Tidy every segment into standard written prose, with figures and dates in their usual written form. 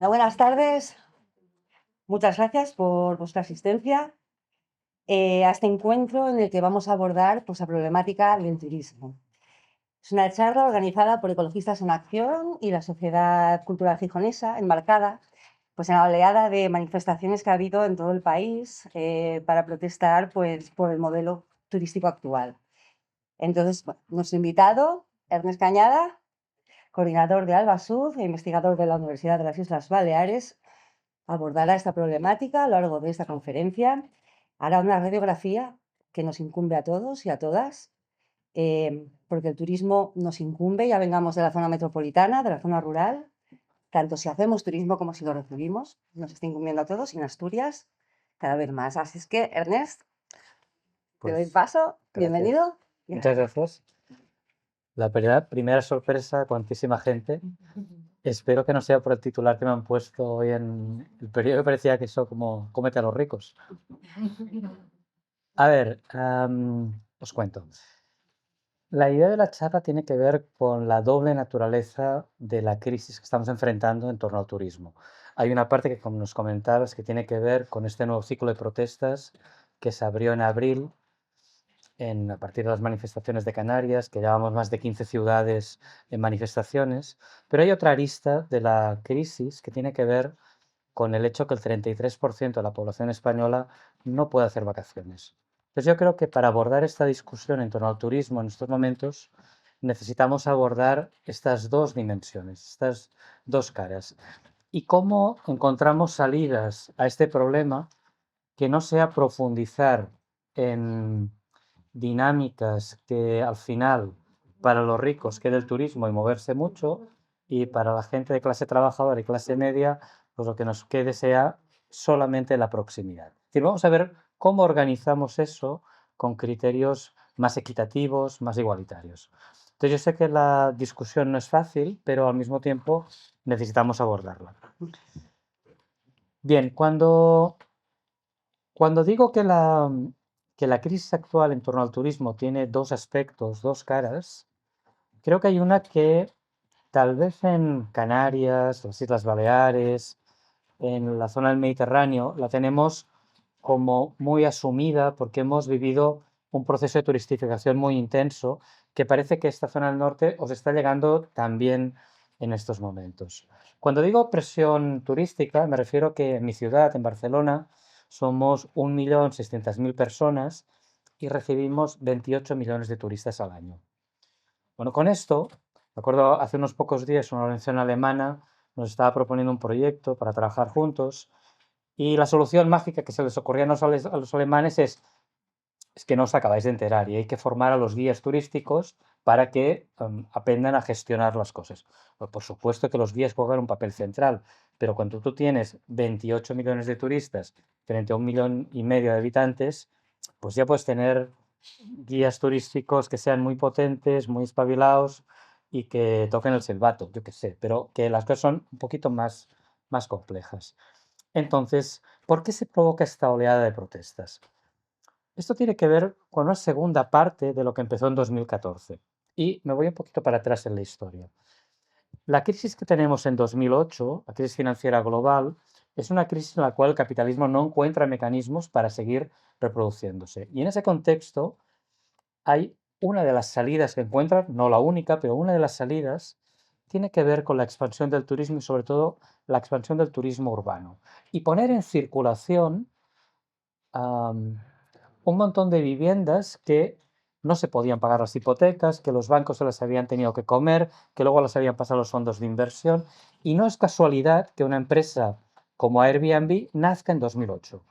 Buenas tardes, muchas gracias por vuestra asistencia a este encuentro en el que vamos a abordar la problemática del turismo. Es una charla organizada por Ecologistas en Acción y la Sociedad Cultural Gijonesa, enmarcada en la oleada de manifestaciones que ha habido en todo el país para protestar por el modelo turístico actual. Entonces, nuestro invitado, Ernest Cañada, coordinador de Albasud e investigador de la Universidad de las Islas Baleares, abordará esta problemática a lo largo de esta conferencia, hará una radiografía que nos incumbe a todos y a todas, porque el turismo nos incumbe, ya vengamos de la zona metropolitana, de la zona rural, tanto si hacemos turismo como si lo recibimos, nos está incumbiendo a todos y en Asturias cada vez más. Así es que, Ernest, te doy paso, bienvenido. Muchas gracias. La primera sorpresa, cuantísima gente. Espero que no sea por el titular que me han puesto hoy en el periódico, parecía que eso como cómete a los ricos. A ver, os cuento. La idea de la charla tiene que ver con la doble naturaleza de la crisis que estamos enfrentando en torno al turismo. Hay una parte que, como nos comentabas, que tiene que ver con este nuevo ciclo de protestas que se abrió en abril a partir de las manifestaciones de Canarias, que llevamos más de 15 ciudades en manifestaciones, pero hay otra arista de la crisis que tiene que ver con el hecho que el 33% de la población española no puede hacer vacaciones. Entonces yo creo que para abordar esta discusión en torno al turismo en estos momentos necesitamos abordar estas dos dimensiones, estas dos caras. Y cómo encontramos salidas a este problema que no sea profundizar en dinámicas que al final para los ricos quede el turismo y moverse mucho, y para la gente de clase trabajadora y clase media, pues lo que nos quede sea solamente la proximidad. Es decir, vamos a ver cómo organizamos eso con criterios más equitativos, más igualitarios. Entonces yo sé que la discusión no es fácil, pero al mismo tiempo necesitamos abordarla. Bien, cuando digo que la crisis actual en torno al turismo tiene dos aspectos, dos caras, creo que hay una que tal vez en Canarias, las Islas Baleares, en la zona del Mediterráneo, la tenemos como muy asumida porque hemos vivido un proceso de turistificación muy intenso que parece que esta zona del norte os está llegando también en estos momentos. Cuando digo presión turística, me refiero que en mi ciudad, en Barcelona, somos 1.600.000 personas y recibimos 28 millones de turistas al año. Bueno, con esto, me acuerdo hace unos pocos días una organización alemana nos estaba proponiendo un proyecto para trabajar juntos, y la solución mágica que se les ocurría a los alemanes es que no os acabáis de enterar y hay que formar a los guías turísticos para que aprendan a gestionar las cosas. Pues por supuesto que los guías juegan un papel central, pero cuando tú tienes 28 millones de turistas frente a 1,5 millones de habitantes, pues ya puedes tener guías turísticos que sean muy potentes, muy espabilados y que toquen el silbato, yo qué sé, pero que las cosas son un poquito más complejas. Entonces, ¿por qué se provoca esta oleada de protestas? Esto tiene que ver con una segunda parte de lo que empezó en 2014. Y me voy un poquito para atrás en la historia. La crisis que tenemos en 2008, la crisis financiera global, es una crisis en la cual el capitalismo no encuentra mecanismos para seguir reproduciéndose. Y en ese contexto hay una de las salidas que encuentran, no la única, pero una de las salidas tiene que ver con la expansión del turismo y sobre todo la expansión del turismo urbano. Y poner en circulación un montón de viviendas que no se podían pagar las hipotecas, que los bancos se las habían tenido que comer, que luego las habían pasado a los fondos de inversión. Y no es casualidad que una empresa como Airbnb nazca en 2008.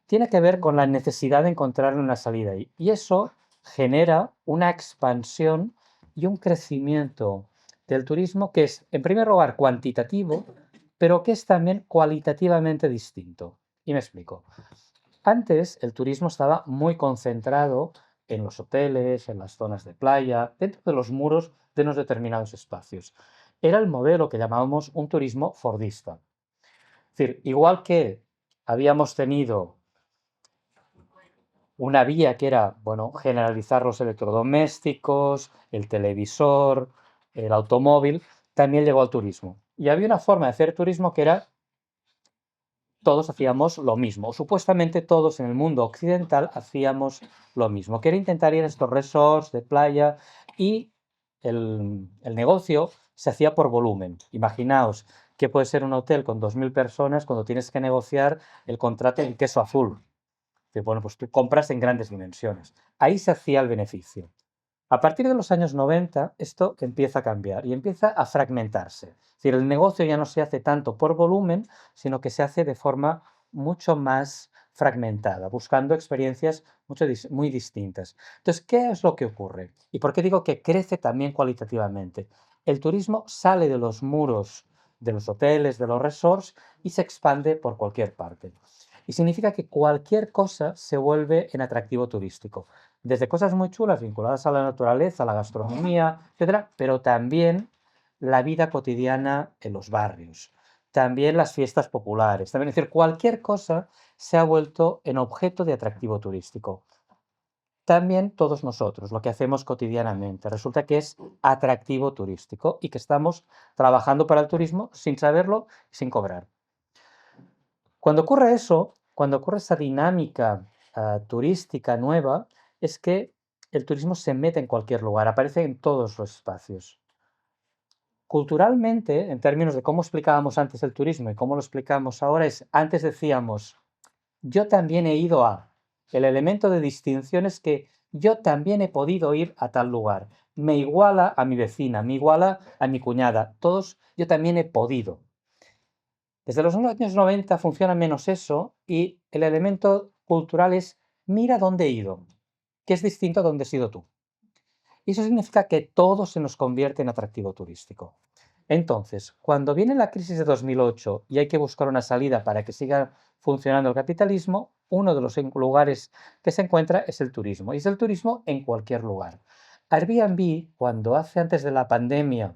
Tiene que ver con la necesidad de encontrar una salida ahí. Y eso genera una expansión y un crecimiento del turismo que es, en primer lugar, cuantitativo, pero que es también cualitativamente distinto. Y me explico. Antes el turismo estaba muy concentrado en los hoteles, en las zonas de playa, dentro de los muros de unos determinados espacios. Era el modelo que llamábamos un turismo fordista. Es decir, igual que habíamos tenido una vía que era, bueno, generalizar los electrodomésticos, el televisor, el automóvil, también llegó al turismo. Y había una forma de hacer turismo que era todos hacíamos lo mismo, o supuestamente todos en el mundo occidental hacíamos lo mismo, que era intentar ir a estos resorts de playa y el negocio se hacía por volumen. Imaginaos que puede ser un hotel con 2.000 personas cuando tienes que negociar el contrato en queso azul. Que bueno, pues tú compras en grandes dimensiones. Ahí se hacía el beneficio. A partir de los años 90, esto empieza a cambiar y empieza a fragmentarse. Es decir, el negocio ya no se hace tanto por volumen, sino que se hace de forma mucho más fragmentada, buscando experiencias muy distintas. Entonces, ¿qué es lo que ocurre? ¿Y por qué digo que crece también cualitativamente? El turismo sale de los muros de los hoteles, de los resorts y se expande por cualquier parte. Y significa que cualquier cosa se vuelve en atractivo turístico desde cosas muy chulas vinculadas a la naturaleza, a la gastronomía, etcétera, pero también la vida cotidiana en los barrios, también las fiestas populares, también, es decir, cualquier cosa se ha vuelto en objeto de atractivo turístico. También todos nosotros, lo que hacemos cotidianamente, resulta que es atractivo turístico y que estamos trabajando para el turismo sin saberlo, sin cobrar. Cuando ocurre eso, cuando ocurre esa dinámica turística nueva, es que el turismo se mete en cualquier lugar, aparece en todos los espacios. Culturalmente, en términos de cómo explicábamos antes el turismo y cómo lo explicamos ahora, es antes decíamos, yo también he ido a. El elemento de distinción es que yo también he podido ir a tal lugar. Me iguala a mi vecina, me iguala a mi cuñada. Todos, yo también he podido. Desde los años 90 funciona menos eso y el elemento cultural es mira dónde he ido, que es distinto a dónde has ido tú. Y eso significa que todo se nos convierte en atractivo turístico. Entonces, cuando viene la crisis de 2008 y hay que buscar una salida para que siga funcionando el capitalismo, uno de los lugares que se encuentra es el turismo. Y es el turismo en cualquier lugar. Airbnb, cuando hace antes de la pandemia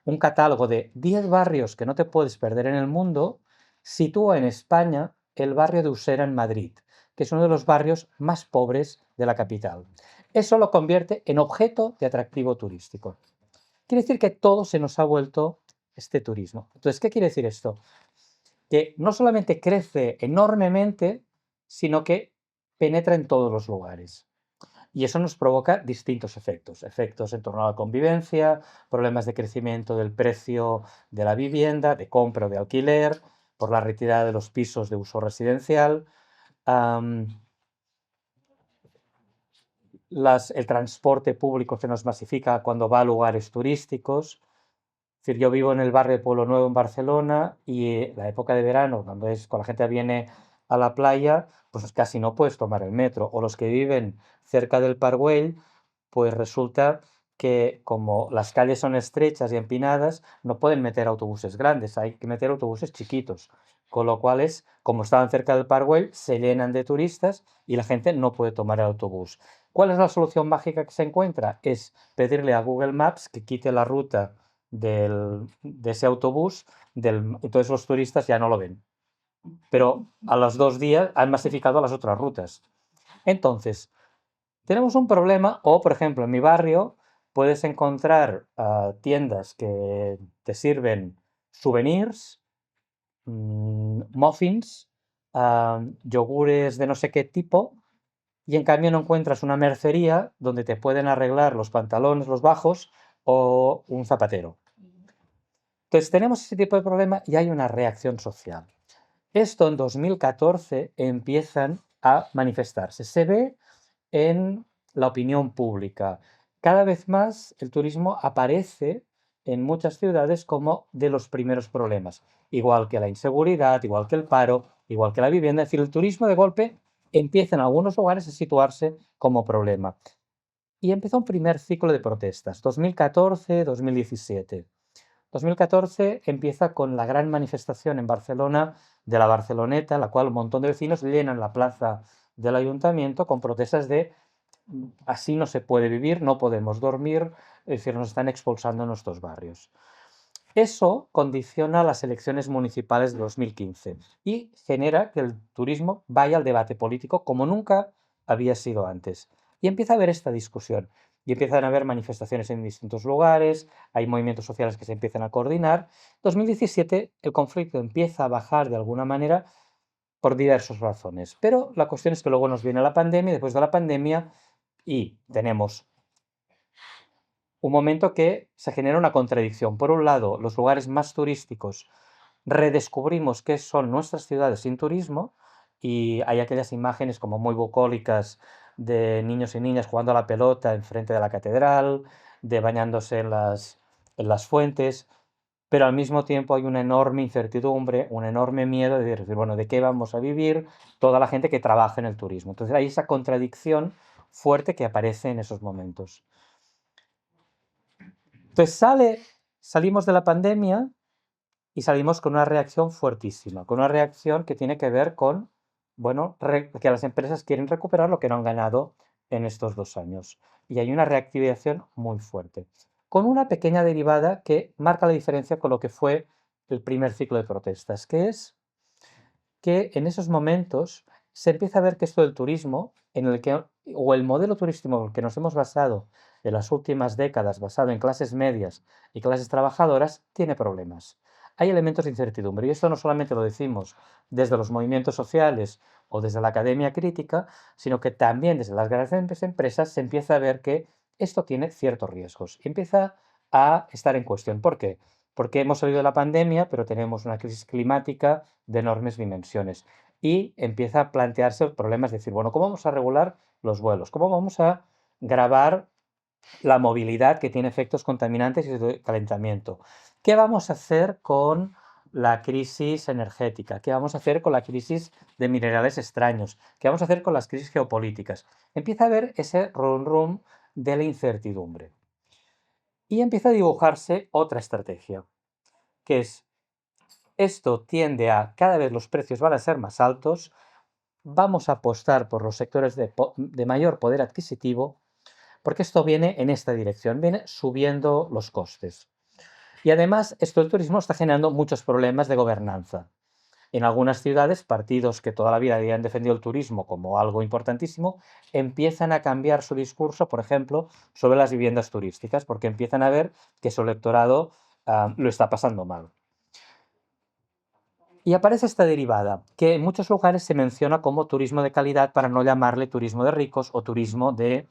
un catálogo de 10 barrios que no te puedes perder en el mundo, sitúa en España el barrio de Usera en Madrid, que es uno de los barrios más pobres de la capital. Eso lo convierte en objeto de atractivo turístico. Quiere decir que todo se nos ha vuelto este turismo. Entonces, ¿qué quiere decir esto? Que no solamente crece enormemente, sino que penetra en todos los lugares. Y eso nos provoca distintos efectos. Efectos en torno a la convivencia, problemas de crecimiento del precio de la vivienda, de compra o de alquiler, por la retirada de los pisos de uso residencial, el transporte público se nos masifica cuando va a lugares turísticos. Es decir, yo vivo en el barrio de Pueblo Nuevo en Barcelona y la época de verano, cuando la gente viene a la playa, pues casi no puedes tomar el metro. O los que viven cerca del Parkway, pues resulta que como las calles son estrechas y empinadas, no pueden meter autobuses grandes, hay que meter autobuses chiquitos. Con lo cual como estaban cerca del Parkway, se llenan de turistas y la gente no puede tomar el autobús. ¿Cuál es la solución mágica que se encuentra? Es pedirle a Google Maps que quite la ruta de ese autobús, entonces los turistas ya no lo ven. Pero a los 2 días han masificado las otras rutas. Entonces, tenemos un problema, o por ejemplo, en mi barrio puedes encontrar tiendas que te sirven souvenirs, muffins, yogures de no sé qué tipo, y en cambio no encuentras una mercería donde te pueden arreglar los pantalones, los bajos o un zapatero. Entonces tenemos ese tipo de problema y hay una reacción social. Esto en 2014 empiezan a manifestarse. Se ve en la opinión pública. Cada vez más el turismo aparece en muchas ciudades como de los primeros problemas, igual que la inseguridad, igual que el paro, igual que la vivienda. Es decir, el turismo de golpe empieza en algunos lugares a situarse como problema. Y empezó un primer ciclo de protestas, 2014-2017. 2014 empieza con la gran manifestación en Barcelona de la Barceloneta, en la cual un montón de vecinos llenan la plaza del ayuntamiento con protestas de así no se puede vivir, no podemos dormir, es decir, nos están expulsando en nuestros barrios. Eso condiciona las elecciones municipales de 2015 y genera que el turismo vaya al debate político como nunca había sido antes. Y empieza a haber esta discusión. y empiezan a haber manifestaciones en distintos lugares, hay movimientos sociales que se empiezan a coordinar. 2017 el conflicto empieza a bajar de alguna manera por diversas razones, pero la cuestión es que luego nos viene la pandemia y después de la pandemia y tenemos un momento que se genera una contradicción. Por un lado, los lugares más turísticos redescubrimos qué son nuestras ciudades sin turismo y hay aquellas imágenes como muy bucólicas de niños y niñas jugando a la pelota enfrente de la catedral, de bañándose en las fuentes, pero al mismo tiempo hay una enorme incertidumbre, un enorme miedo de decir, bueno, ¿de qué vamos a vivir toda la gente que trabaja en el turismo? Entonces hay esa contradicción fuerte que aparece en esos momentos. Entonces salimos de la pandemia y salimos con una reacción fuertísima, con una reacción que tiene que ver con, bueno, que las empresas quieren recuperar lo que no han ganado en estos 2 años. Y hay una reactivación muy fuerte, con una pequeña derivada que marca la diferencia con lo que fue el primer ciclo de protestas, que es que en esos momentos se empieza a ver que esto del turismo, en el que, o el modelo turístico en el que nos hemos basado en las últimas décadas, basado en clases medias y clases trabajadoras, tiene problemas. Hay elementos de incertidumbre y esto no solamente lo decimos desde los movimientos sociales o desde la academia crítica, sino que también desde las grandes empresas se empieza a ver que esto tiene ciertos riesgos y empieza a estar en cuestión. ¿Por qué? Porque hemos salido de la pandemia, pero tenemos una crisis climática de enormes dimensiones. Y empieza a plantearse el problema, es decir, bueno, ¿cómo vamos a regular los vuelos? ¿Cómo vamos a grabar la movilidad que tiene efectos contaminantes y de calentamiento? ¿Qué vamos a hacer con la crisis energética? ¿Qué vamos a hacer con la crisis de minerales extraños? ¿Qué vamos a hacer con las crisis geopolíticas? Empieza a haber ese rum de la incertidumbre. Y empieza a dibujarse otra estrategia, que es esto tiende a cada vez los precios van a ser más altos, vamos a apostar por los sectores de mayor poder adquisitivo, porque esto viene en esta dirección, viene subiendo los costes. Y además, esto del turismo está generando muchos problemas de gobernanza. En algunas ciudades, partidos que toda la vida habían defendido el turismo como algo importantísimo, empiezan a cambiar su discurso, por ejemplo, sobre las viviendas turísticas, porque empiezan a ver que su electorado lo está pasando mal. Y aparece esta derivada, que en muchos lugares se menciona como turismo de calidad para no llamarle turismo de ricos o turismo de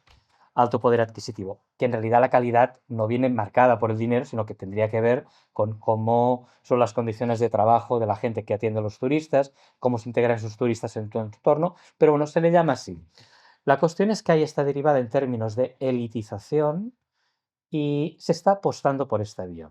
alto poder adquisitivo, que en realidad la calidad no viene marcada por el dinero, sino que tendría que ver con cómo son las condiciones de trabajo de la gente que atiende a los turistas, cómo se integran esos turistas en tu entorno, pero bueno, se le llama así. La cuestión es que hay esta derivada en términos de elitización y se está apostando por esta vía.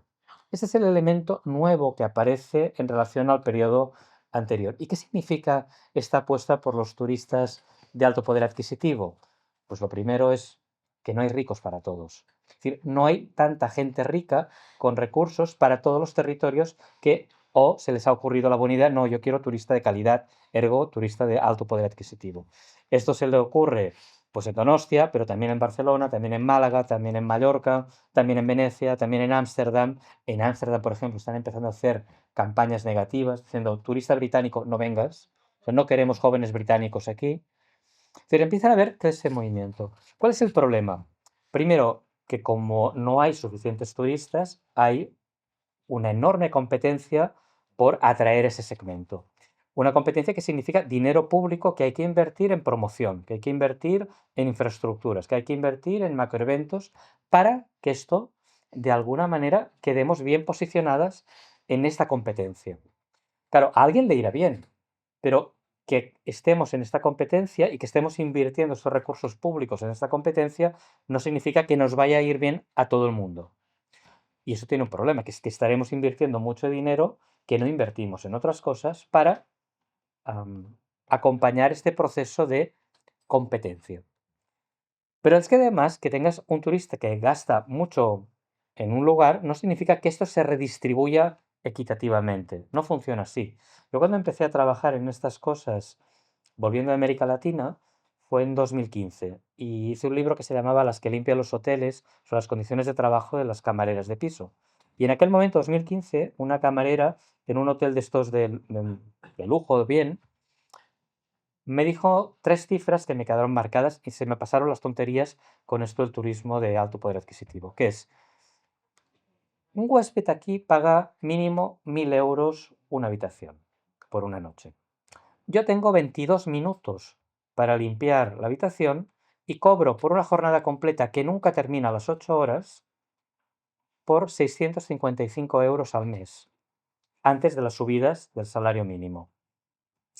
Este es el elemento nuevo que aparece en relación al periodo anterior. ¿Y qué significa esta apuesta por los turistas de alto poder adquisitivo? Pues lo primero es que no hay ricos para todos. Es decir, no hay tanta gente rica con recursos para todos los territorios que o se les ha ocurrido la buena idea, no, yo quiero turista de calidad, ergo turista de alto poder adquisitivo. Esto se le ocurre pues en Donostia, pero también en Barcelona, también en Málaga, también en Mallorca, también en Venecia, también en Ámsterdam. En Ámsterdam, por ejemplo, están empezando a hacer campañas negativas, diciendo, turista británico, no vengas. O sea, no queremos jóvenes británicos aquí. Pero empiezan a ver que ese movimiento. ¿Cuál es el problema? Primero, que como no hay suficientes turistas, hay una enorme competencia por atraer ese segmento. Una competencia que significa dinero público que hay que invertir en promoción, que hay que invertir en infraestructuras, que hay que invertir en macroeventos para que esto, de alguna manera, quedemos bien posicionadas en esta competencia. Claro, a alguien le irá bien, pero que estemos en esta competencia y que estemos invirtiendo estos recursos públicos en esta competencia no significa que nos vaya a ir bien a todo el mundo. Y eso tiene un problema, que es que estaremos invirtiendo mucho dinero que no invertimos en otras cosas para acompañar este proceso de competencia. Pero es que además que tengas un turista que gasta mucho en un lugar no significa que esto se redistribuya equitativamente. No funciona así. Yo cuando empecé a trabajar en estas cosas, volviendo de América Latina, fue en 2015 y hice un libro que se llamaba Las que limpian los hoteles sobre las condiciones de trabajo de las camareras de piso. Y en aquel momento, 2015, una camarera en un hotel de estos de lujo, bien, me dijo 3 cifras que me quedaron marcadas y se me pasaron las tonterías con esto del turismo de alto poder adquisitivo, que es, un huésped aquí paga mínimo 1.000 euros una habitación por una noche. Yo tengo 22 minutos para limpiar la habitación y cobro por una jornada completa que nunca termina a las 8 horas por 655 euros al mes, antes de las subidas del salario mínimo.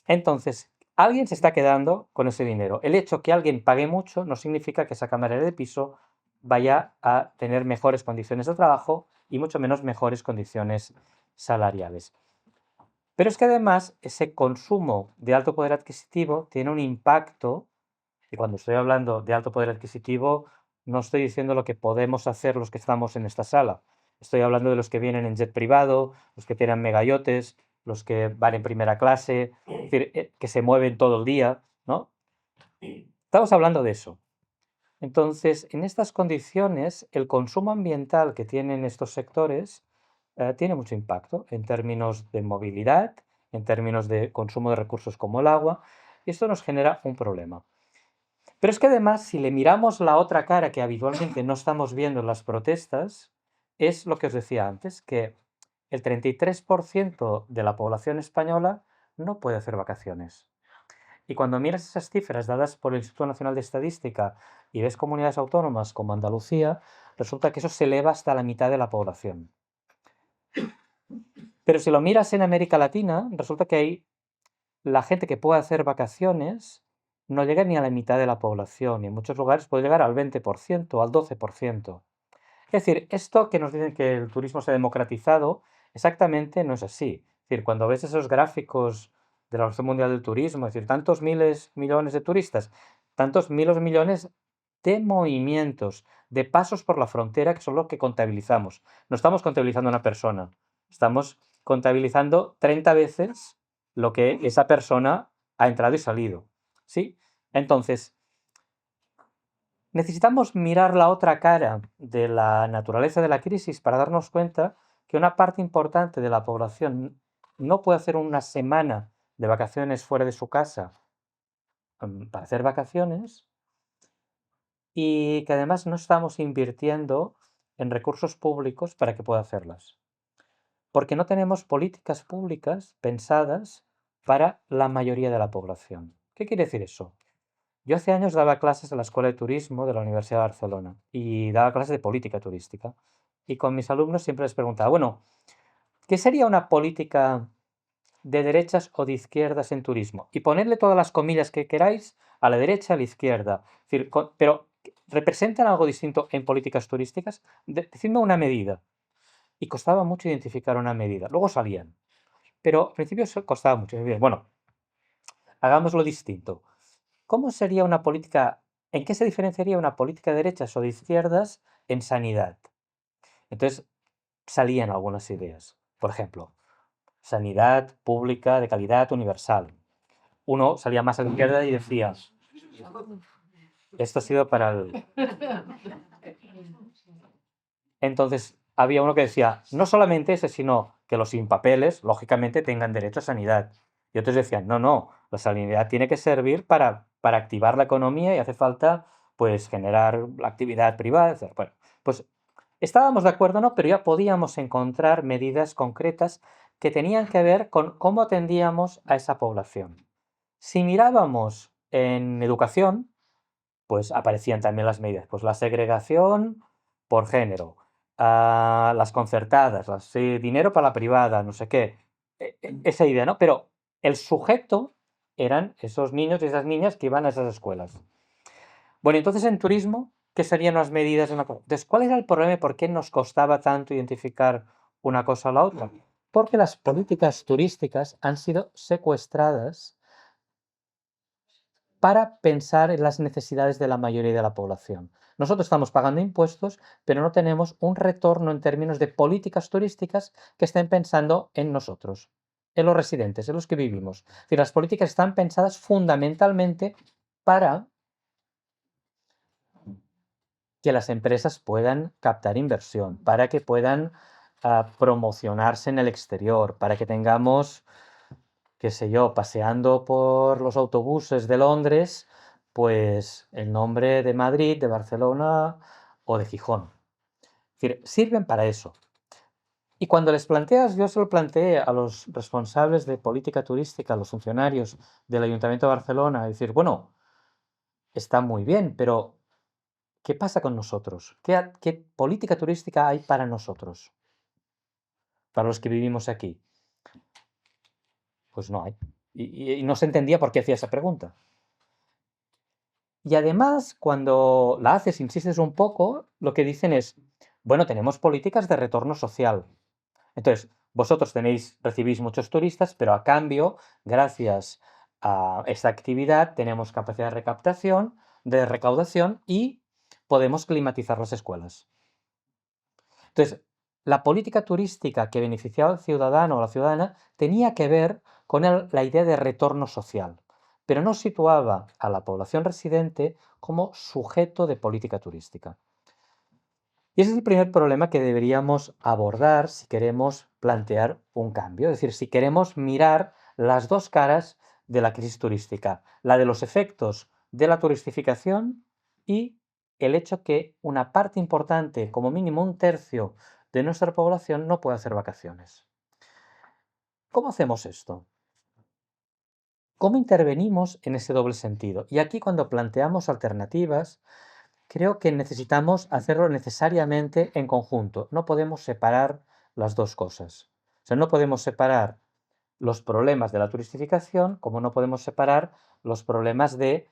Entonces, alguien se está quedando con ese dinero. El hecho que alguien pague mucho no significa que esa camarera de piso vaya a tener mejores condiciones de trabajo y mucho menos mejores condiciones salariales. Pero es que además ese consumo de alto poder adquisitivo tiene un impacto, y cuando estoy hablando de alto poder adquisitivo, no estoy diciendo lo que podemos hacer los que estamos en esta sala. Estoy hablando de los que vienen en jet privado, los que tienen megayotes, los que van en primera clase, es decir, que se mueven todo el día, ¿no? Estamos hablando de eso. Entonces, en estas condiciones, el consumo ambiental que tienen estos sectores tiene mucho impacto en términos de movilidad, en términos de consumo de recursos como el agua, y esto nos genera un problema. Pero es que además, si le miramos la otra cara que habitualmente no estamos viendo en las protestas, es lo que os decía antes, que el 33% de la población española no puede hacer vacaciones. Y cuando miras esas cifras dadas por el Instituto Nacional de Estadística y ves comunidades autónomas como Andalucía, resulta que eso se eleva hasta la mitad de la población. Pero si lo miras en América Latina, resulta que ahí la gente que puede hacer vacaciones no llega ni a la mitad de la población y en muchos lugares puede llegar al 20%, al 12%. Es decir, esto que nos dicen que el turismo se ha democratizado, exactamente no es así. Es decir, cuando ves esos gráficos de la Organización Mundial del Turismo, es decir, tantos miles, millones de turistas, tantos miles, millones de movimientos, de pasos por la frontera, que son lo que contabilizamos. No estamos contabilizando a una persona, estamos contabilizando 30 veces lo que esa persona ha entrado y salido. ¿Sí? Entonces, necesitamos mirar la otra cara de la naturaleza de la crisis para darnos cuenta que una parte importante de la población no puede hacer una semana de vacaciones fuera de su casa para hacer vacaciones y que además no estamos invirtiendo en recursos públicos para que pueda hacerlas. Porque no tenemos políticas públicas pensadas para la mayoría de la población. ¿Qué quiere decir eso? Yo hace años daba clases en la Escuela de Turismo de la Universidad de Barcelona y daba clases de política turística. Y con mis alumnos siempre les preguntaba, bueno, ¿qué sería una política de derechas o de izquierdas en turismo? Y ponerle todas las comillas que queráis a la derecha, a la izquierda. Es decir, pero ¿representan algo distinto en políticas turísticas? Decidme una medida. Y costaba mucho identificar una medida. Luego salían. Pero al principio costaba mucho. Bueno, hagámoslo distinto. ¿Cómo sería una política, en qué se diferenciaría una política de derechas o de izquierdas en sanidad? Entonces salían algunas ideas. Por ejemplo, sanidad pública de calidad universal. Uno salía más a la izquierda y decía, esto ha sido para el... Entonces había uno que decía, no solamente ese, sino que los sin papeles, lógicamente, tengan derecho a sanidad. Y otros decían, no, no, la sanidad tiene que servir para activar la economía y hace falta, pues, generar la actividad privada, etc. Bueno, pues estábamos de acuerdo, ¿no? Pero ya podíamos encontrar medidas concretas que tenían que ver con cómo atendíamos a esa población. Si mirábamos en educación, pues aparecían también las medidas. Pues la segregación por género, las concertadas, dinero para la privada, no sé qué. Esa idea, ¿no? Pero el sujeto eran esos niños y esas niñas que iban a esas escuelas. Bueno, entonces en turismo, ¿qué serían las medidas? Entonces, ¿cuál era el problema y por qué nos costaba tanto identificar una cosa o la otra? Porque las políticas turísticas han sido secuestradas para pensar en las necesidades de la mayoría de la población. Nosotros estamos pagando impuestos, pero no tenemos un retorno en términos de políticas turísticas que estén pensando en nosotros, en los residentes, en los que vivimos. Es decir, las políticas están pensadas fundamentalmente para que las empresas puedan captar inversión, para que puedan promocionarse en el exterior, para que tengamos qué sé yo, paseando por los autobuses de Londres, pues el nombre de Madrid, de Barcelona o de Gijón. Es decir, sirven para eso. Y cuando les planteas, yo se lo planteé a los responsables de política turística, a los funcionarios del Ayuntamiento de Barcelona, decir, bueno, está muy bien, pero ¿qué pasa con nosotros? ¿Qué política turística hay para nosotros? Para los que vivimos aquí. Pues no hay. Y no se entendía por qué hacía esa pregunta. Y además, cuando la haces, insistes un poco, lo que dicen es, bueno, tenemos políticas de retorno social. Entonces, vosotros recibís muchos turistas, pero a cambio, gracias a esta actividad, tenemos capacidad de recaudación y podemos climatizar las escuelas. Entonces, la política turística que beneficiaba al ciudadano o a la ciudadana tenía que ver con la idea de retorno social, pero no situaba a la población residente como sujeto de política turística. Y ese es el primer problema que deberíamos abordar si queremos plantear un cambio, es decir, si queremos mirar las dos caras de la crisis turística, la de los efectos de la turistificación y el hecho que una parte importante, como mínimo un tercio de nuestra población, no puede hacer vacaciones. ¿Cómo hacemos esto? ¿Cómo intervenimos en ese doble sentido? Y aquí cuando planteamos alternativas, creo que necesitamos hacerlo necesariamente en conjunto. No podemos separar las dos cosas. O sea, no podemos separar los problemas de la turistificación como no podemos separar los problemas de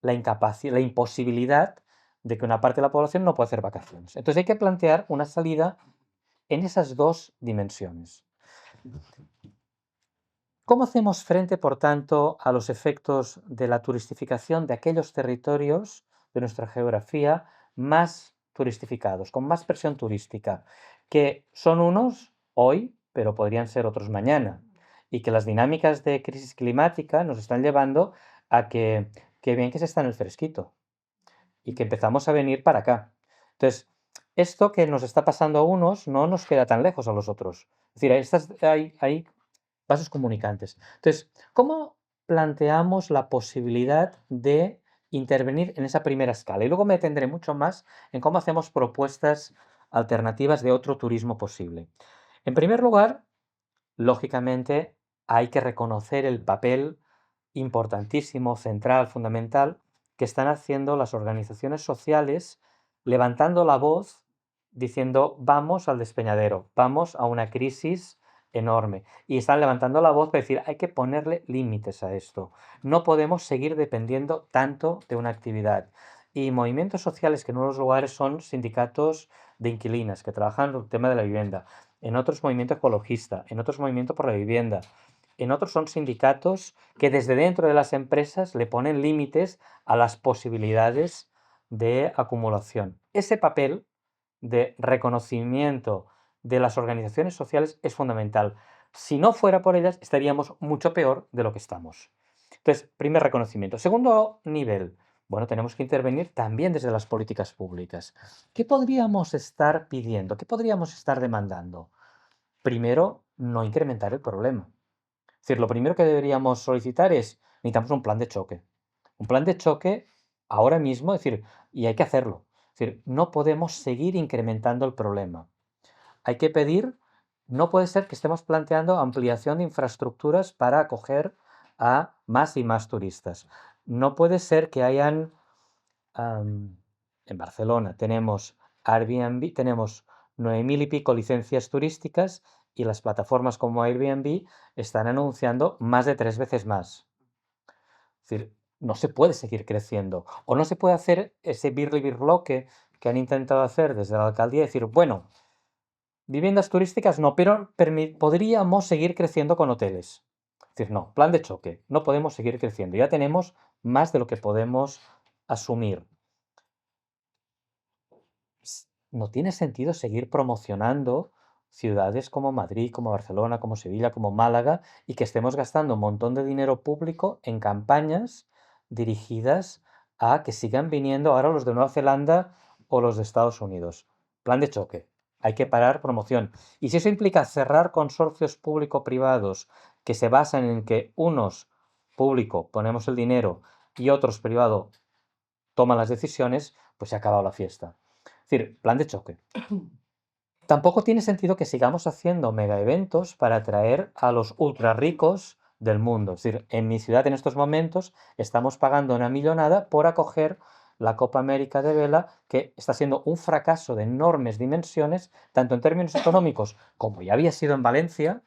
la incapacidad, la imposibilidad de que una parte de la población no pueda hacer vacaciones. Entonces hay que plantear una salida en esas dos dimensiones. ¿Cómo hacemos frente, por tanto, a los efectos de la turistificación de aquellos territorios de nuestra geografía más turistificados, con más presión turística, que son unos hoy, pero podrían ser otros mañana, y que las dinámicas de crisis climática nos están llevando a que bien que se está en el fresquito y que empezamos a venir para acá? Entonces, esto que nos está pasando a unos no nos queda tan lejos a los otros. Es decir, hay vasos comunicantes. Entonces, ¿cómo planteamos la posibilidad de intervenir en esa primera escala? Y luego me detendré mucho más en cómo hacemos propuestas alternativas de otro turismo posible. En primer lugar, lógicamente, hay que reconocer el papel importantísimo, central, fundamental, que están haciendo las organizaciones sociales, levantando la voz, diciendo, vamos al despeñadero, vamos a una crisis enorme. Y están levantando la voz para decir, hay que ponerle límites a esto. No podemos seguir dependiendo tanto de una actividad. Y movimientos sociales que en unos lugares son sindicatos de inquilinas que trabajan el tema de la vivienda, en otros movimiento ecologista, en otros movimiento por la vivienda, en otros son sindicatos que desde dentro de las empresas le ponen límites a las posibilidades de acumulación. Ese papel de reconocimiento de las organizaciones sociales es fundamental. Si no fuera por ellas, estaríamos mucho peor de lo que estamos. Entonces, primer reconocimiento. Segundo nivel, bueno, tenemos que intervenir también desde las políticas públicas. ¿Qué podríamos estar pidiendo? ¿Qué podríamos estar demandando? Primero, no incrementar el problema. Es decir, lo primero que deberíamos solicitar es, necesitamos un plan de choque. Un plan de choque ahora mismo, es decir, y hay que hacerlo. Es decir, no podemos seguir incrementando el problema. Hay que pedir, no puede ser que estemos planteando ampliación de infraestructuras para acoger a más y más turistas. No puede ser que hayan, en Barcelona tenemos Airbnb, tenemos 9.000 y pico licencias turísticas y las plataformas como Airbnb están anunciando más de 3 veces más. Es decir, no se puede seguir creciendo. O no se puede hacer ese birli-birloque que han intentado hacer desde la alcaldía, decir, bueno, viviendas turísticas no, pero podríamos seguir creciendo con hoteles. Es decir, no, plan de choque, no podemos seguir creciendo. Ya tenemos más de lo que podemos asumir. No tiene sentido seguir promocionando ciudades como Madrid, como Barcelona, como Sevilla, como Málaga, y que estemos gastando un montón de dinero público en campañas dirigidas a que sigan viniendo ahora los de Nueva Zelanda o los de Estados Unidos. Plan de choque. Hay que parar promoción. Y si eso implica cerrar consorcios público-privados que se basan en que unos, público, ponemos el dinero y otros, privado, toman las decisiones, pues se ha acabado la fiesta. Es decir, plan de choque. Tampoco tiene sentido que sigamos haciendo mega eventos para atraer a los ultra ricos del mundo. Es decir, en mi ciudad en estos momentos estamos pagando una millonada por acoger la Copa América de Vela, que está siendo un fracaso de enormes dimensiones, tanto en términos económicos, como ya había sido en Valencia,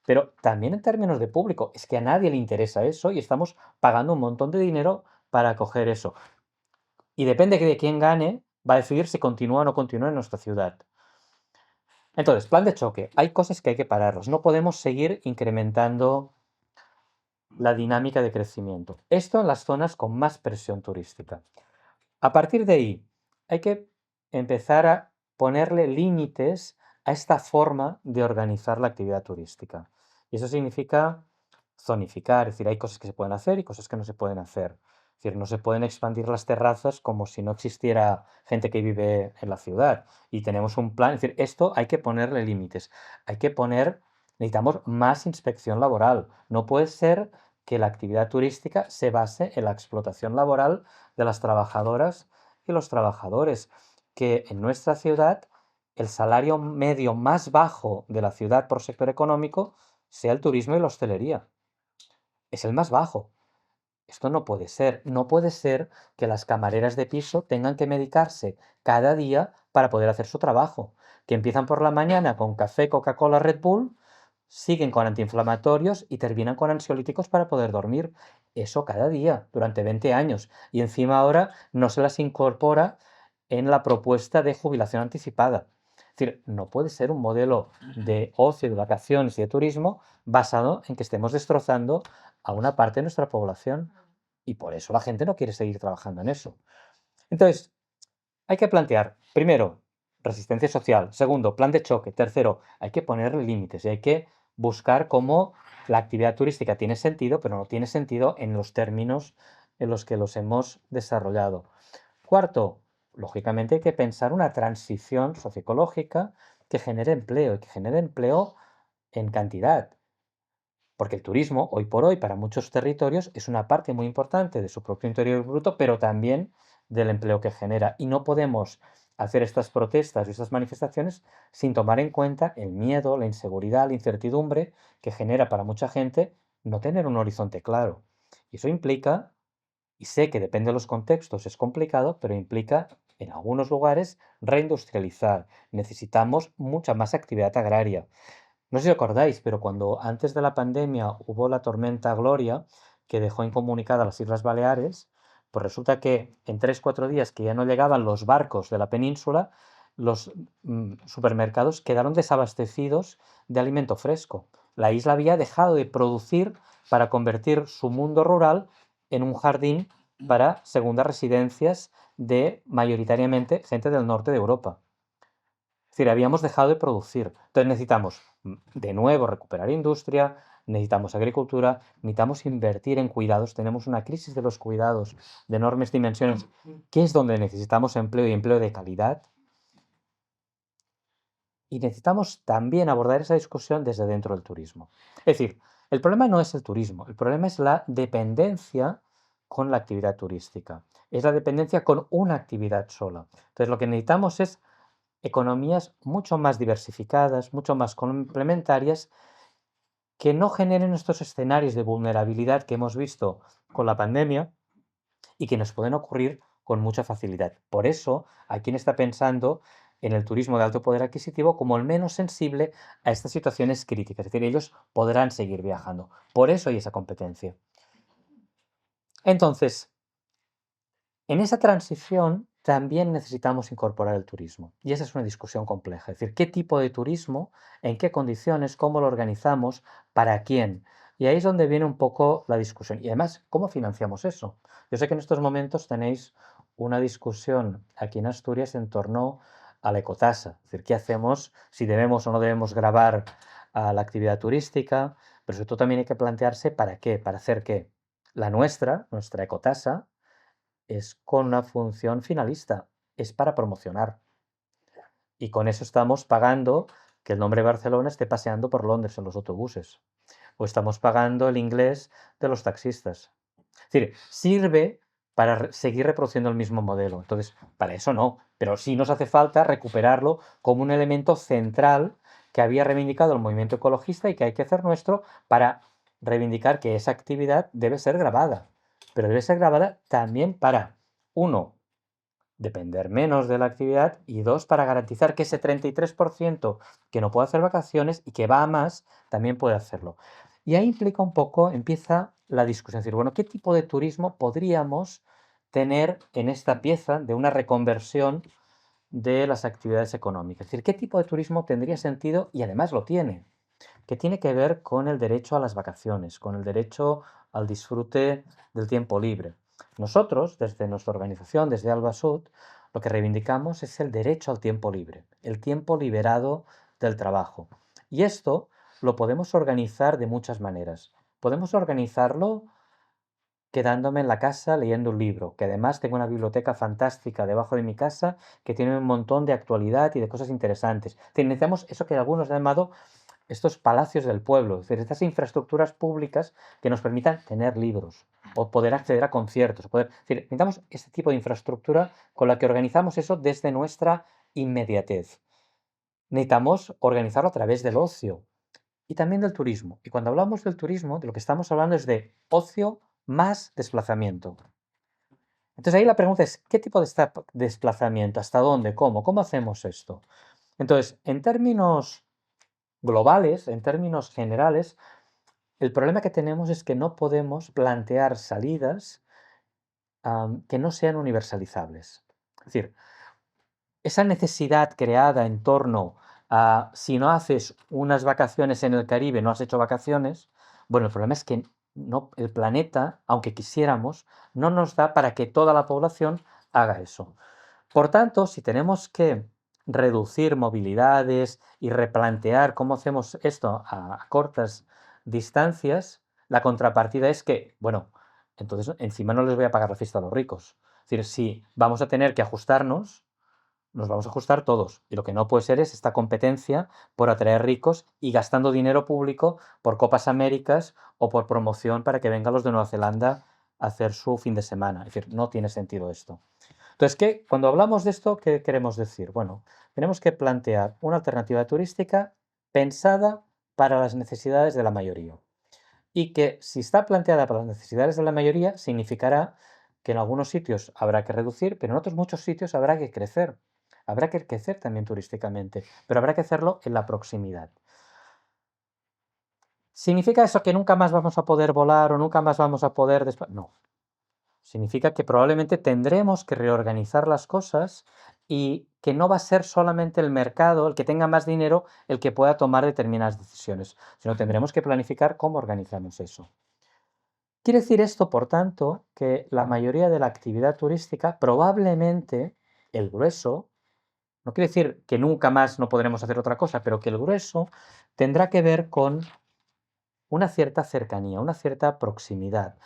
pero también en términos de público. Es que a nadie le interesa eso y estamos pagando un montón de dinero para acoger eso. Y depende de quién gane, va a decidir si continúa o no continúa en nuestra ciudad. Entonces, plan de choque. Hay cosas que hay que pararlos. No podemos seguir incrementando la dinámica de crecimiento. Esto en las zonas con más presión turística. A partir de ahí, hay que empezar a ponerle límites a esta forma de organizar la actividad turística. Y eso significa zonificar, es decir, hay cosas que se pueden hacer y cosas que no se pueden hacer. Es decir, no se pueden expandir las terrazas como si no existiera gente que vive en la ciudad. Y tenemos un plan, es decir, esto hay que ponerle límites. Hay que poner, necesitamos más inspección laboral. No puede ser que la actividad turística se base en la explotación laboral de las trabajadoras y los trabajadores, que en nuestra ciudad el salario medio más bajo de la ciudad por sector económico sea el turismo y la hostelería. Es el más bajo. Esto no puede ser. No puede ser que las camareras de piso tengan que medicarse cada día para poder hacer su trabajo. Que empiezan por la mañana con café, Coca-Cola, Red Bull, siguen con antiinflamatorios y terminan con ansiolíticos para poder dormir. Eso cada día, durante 20 años. Y encima ahora no se las incorpora en la propuesta de jubilación anticipada. Es decir, no puede ser un modelo de ocio, de vacaciones y de turismo basado en que estemos destrozando a una parte de nuestra población. Y por eso la gente no quiere seguir trabajando en eso. Entonces, hay que plantear, primero, resistencia social. Segundo, plan de choque. Tercero, hay que poner límites y hay que buscar cómo la actividad turística tiene sentido, pero no tiene sentido en los términos en los que los hemos desarrollado. Cuarto, lógicamente hay que pensar una transición socioecológica que genere empleo y que genere empleo en cantidad. Porque el turismo, hoy por hoy, para muchos territorios, es una parte muy importante de su propio interior bruto, pero también del empleo que genera. Y no podemos hacer estas protestas y estas manifestaciones sin tomar en cuenta el miedo, la inseguridad, la incertidumbre que genera para mucha gente no tener un horizonte claro. Y eso implica, y sé que depende de los contextos, es complicado, pero implica en algunos lugares reindustrializar. Necesitamos mucha más actividad agraria. No sé si os acordáis, pero cuando antes de la pandemia hubo la tormenta Gloria, que dejó incomunicadas las Islas Baleares, pues resulta que en 3 o 4 días que ya no llegaban los barcos de la península, los supermercados quedaron desabastecidos de alimento fresco. La isla había dejado de producir para convertir su mundo rural en un jardín para segundas residencias de mayoritariamente gente del norte de Europa. Es decir, habíamos dejado de producir. Entonces necesitamos, de nuevo, recuperar industria, necesitamos agricultura, necesitamos invertir en cuidados. Tenemos una crisis de los cuidados de enormes dimensiones, que es donde necesitamos empleo y empleo de calidad. Y necesitamos también abordar esa discusión desde dentro del turismo. Es decir, el problema no es el turismo, el problema es la dependencia con la actividad turística. Es la dependencia con una actividad sola. Entonces lo que necesitamos es economías mucho más diversificadas, mucho más complementarias, que no generen estos escenarios de vulnerabilidad que hemos visto con la pandemia y que nos pueden ocurrir con mucha facilidad. Por eso, hay quien está pensando en el turismo de alto poder adquisitivo como el menos sensible a estas situaciones críticas. Es decir, ellos podrán seguir viajando. Por eso hay esa competencia. Entonces, en esa transición también necesitamos incorporar el turismo. Y esa es una discusión compleja. Es decir, ¿qué tipo de turismo? ¿En qué condiciones? ¿Cómo lo organizamos? ¿Para quién? Y ahí es donde viene un poco la discusión. Y además, ¿cómo financiamos eso? Yo sé que en estos momentos tenéis una discusión aquí en Asturias en torno a la ecotasa. Es decir, ¿qué hacemos? Si debemos o no debemos gravar a la actividad turística. Pero sobre todo también hay que plantearse para qué, para hacer qué. La nuestra ecotasa, es con una función finalista, es para promocionar. Y con eso estamos pagando que el nombre Barcelona esté paseando por Londres en los autobuses. o estamos pagando el inglés de los taxistas. Es decir, sirve para seguir reproduciendo el mismo modelo. Entonces, para eso no, pero sí nos hace falta recuperarlo como un elemento central que había reivindicado el movimiento ecologista y que hay que hacer nuestro para reivindicar que esa actividad debe ser grabada, pero debe ser grabada también para, uno, depender menos de la actividad y dos, para garantizar que ese 33% que no puede hacer vacaciones y que va a más, también puede hacerlo. Y ahí implica un poco, empieza la discusión, es decir, bueno, ¿qué tipo de turismo podríamos tener en esta pieza de una reconversión de las actividades económicas? Es decir, ¿qué tipo de turismo tendría sentido y además lo tiene? Que tiene que ver con el derecho a las vacaciones, con el derecho al disfrute del tiempo libre. Nosotros, desde nuestra organización, desde Alba Sud, lo que reivindicamos es el derecho al tiempo libre, el tiempo liberado del trabajo. Y esto lo podemos organizar de muchas maneras. Podemos organizarlo quedándome en la casa leyendo un libro, que además tengo una biblioteca fantástica debajo de mi casa que tiene un montón de actualidad y de cosas interesantes. Necesitamos eso que algunos han llamado estos palacios del pueblo, es decir, estas infraestructuras públicas que nos permitan tener libros o poder acceder a conciertos. Es decir, necesitamos este tipo de infraestructura con la que organizamos eso desde nuestra inmediatez. Necesitamos organizarlo a través del ocio y también del turismo. Y cuando hablamos del turismo, de lo que estamos hablando es de ocio más desplazamiento. Entonces ahí la pregunta es, ¿qué tipo de desplazamiento? ¿Hasta dónde? ¿Cómo? ¿Cómo hacemos esto? Entonces, en términos globales, en términos generales, el problema que tenemos es que no podemos plantear salidas que no sean universalizables. Es decir, esa necesidad creada en torno a si no haces unas vacaciones en el Caribe, no has hecho vacaciones, bueno, el problema es que no, el planeta, aunque quisiéramos, no nos da para que toda la población haga eso. Por tanto, si tenemos que reducir movilidades y replantear cómo hacemos esto a cortas distancias, la contrapartida es que, bueno, entonces encima no les voy a pagar la fiesta a los ricos. Es decir, si vamos a tener que ajustarnos, nos vamos a ajustar todos. Y lo que no puede ser es esta competencia por atraer ricos y gastando dinero público por Copas Américas o por promoción para que vengan los de Nueva Zelanda a hacer su fin de semana. Es decir, no tiene sentido esto. Entonces, cuando hablamos de esto, ¿qué queremos decir? Bueno, tenemos que plantear una alternativa turística pensada para las necesidades de la mayoría. Y que si está planteada para las necesidades de la mayoría, significará que en algunos sitios habrá que reducir, pero en otros muchos sitios habrá que crecer. Habrá que crecer también turísticamente, pero habrá que hacerlo en la proximidad. ¿Significa eso que nunca más vamos a poder volar o nunca más vamos a poder No. Significa que probablemente tendremos que reorganizar las cosas y que no va a ser solamente el mercado, el que tenga más dinero, el que pueda tomar determinadas decisiones, sino tendremos que planificar cómo organizamos eso. Quiere decir esto, por tanto, que la mayoría de la actividad turística, probablemente el grueso, no quiere decir que nunca más no podremos hacer otra cosa, pero que el grueso tendrá que ver con una cierta cercanía, una cierta proximidad,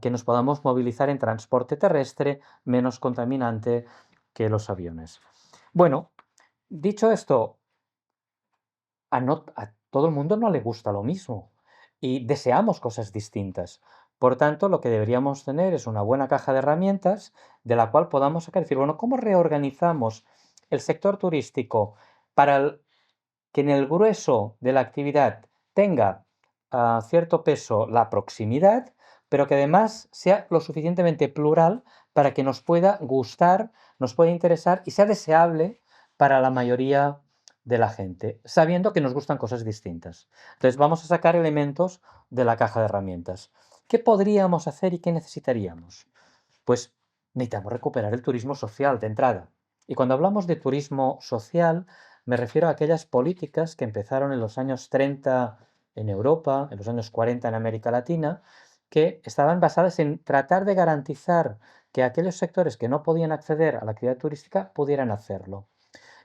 que nos podamos movilizar en transporte terrestre menos contaminante que los aviones. Bueno, dicho esto, a todo el mundo no le gusta lo mismo y deseamos cosas distintas. Por tanto, lo que deberíamos tener es una buena caja de herramientas de la cual podamos sacar y decir, bueno, ¿cómo reorganizamos el sector turístico para que en el grueso de la actividad tenga cierto peso la proximidad, pero que además sea lo suficientemente plural para que nos pueda gustar, nos pueda interesar y sea deseable para la mayoría de la gente, sabiendo que nos gustan cosas distintas? Entonces vamos a sacar elementos de la caja de herramientas. ¿Qué podríamos hacer y qué necesitaríamos? Pues necesitamos recuperar el turismo social de entrada. Y cuando hablamos de turismo social, me refiero a aquellas políticas que empezaron en los años 30 en Europa, en los años 40 en América Latina, que estaban basadas en tratar de garantizar que aquellos sectores que no podían acceder a la actividad turística pudieran hacerlo.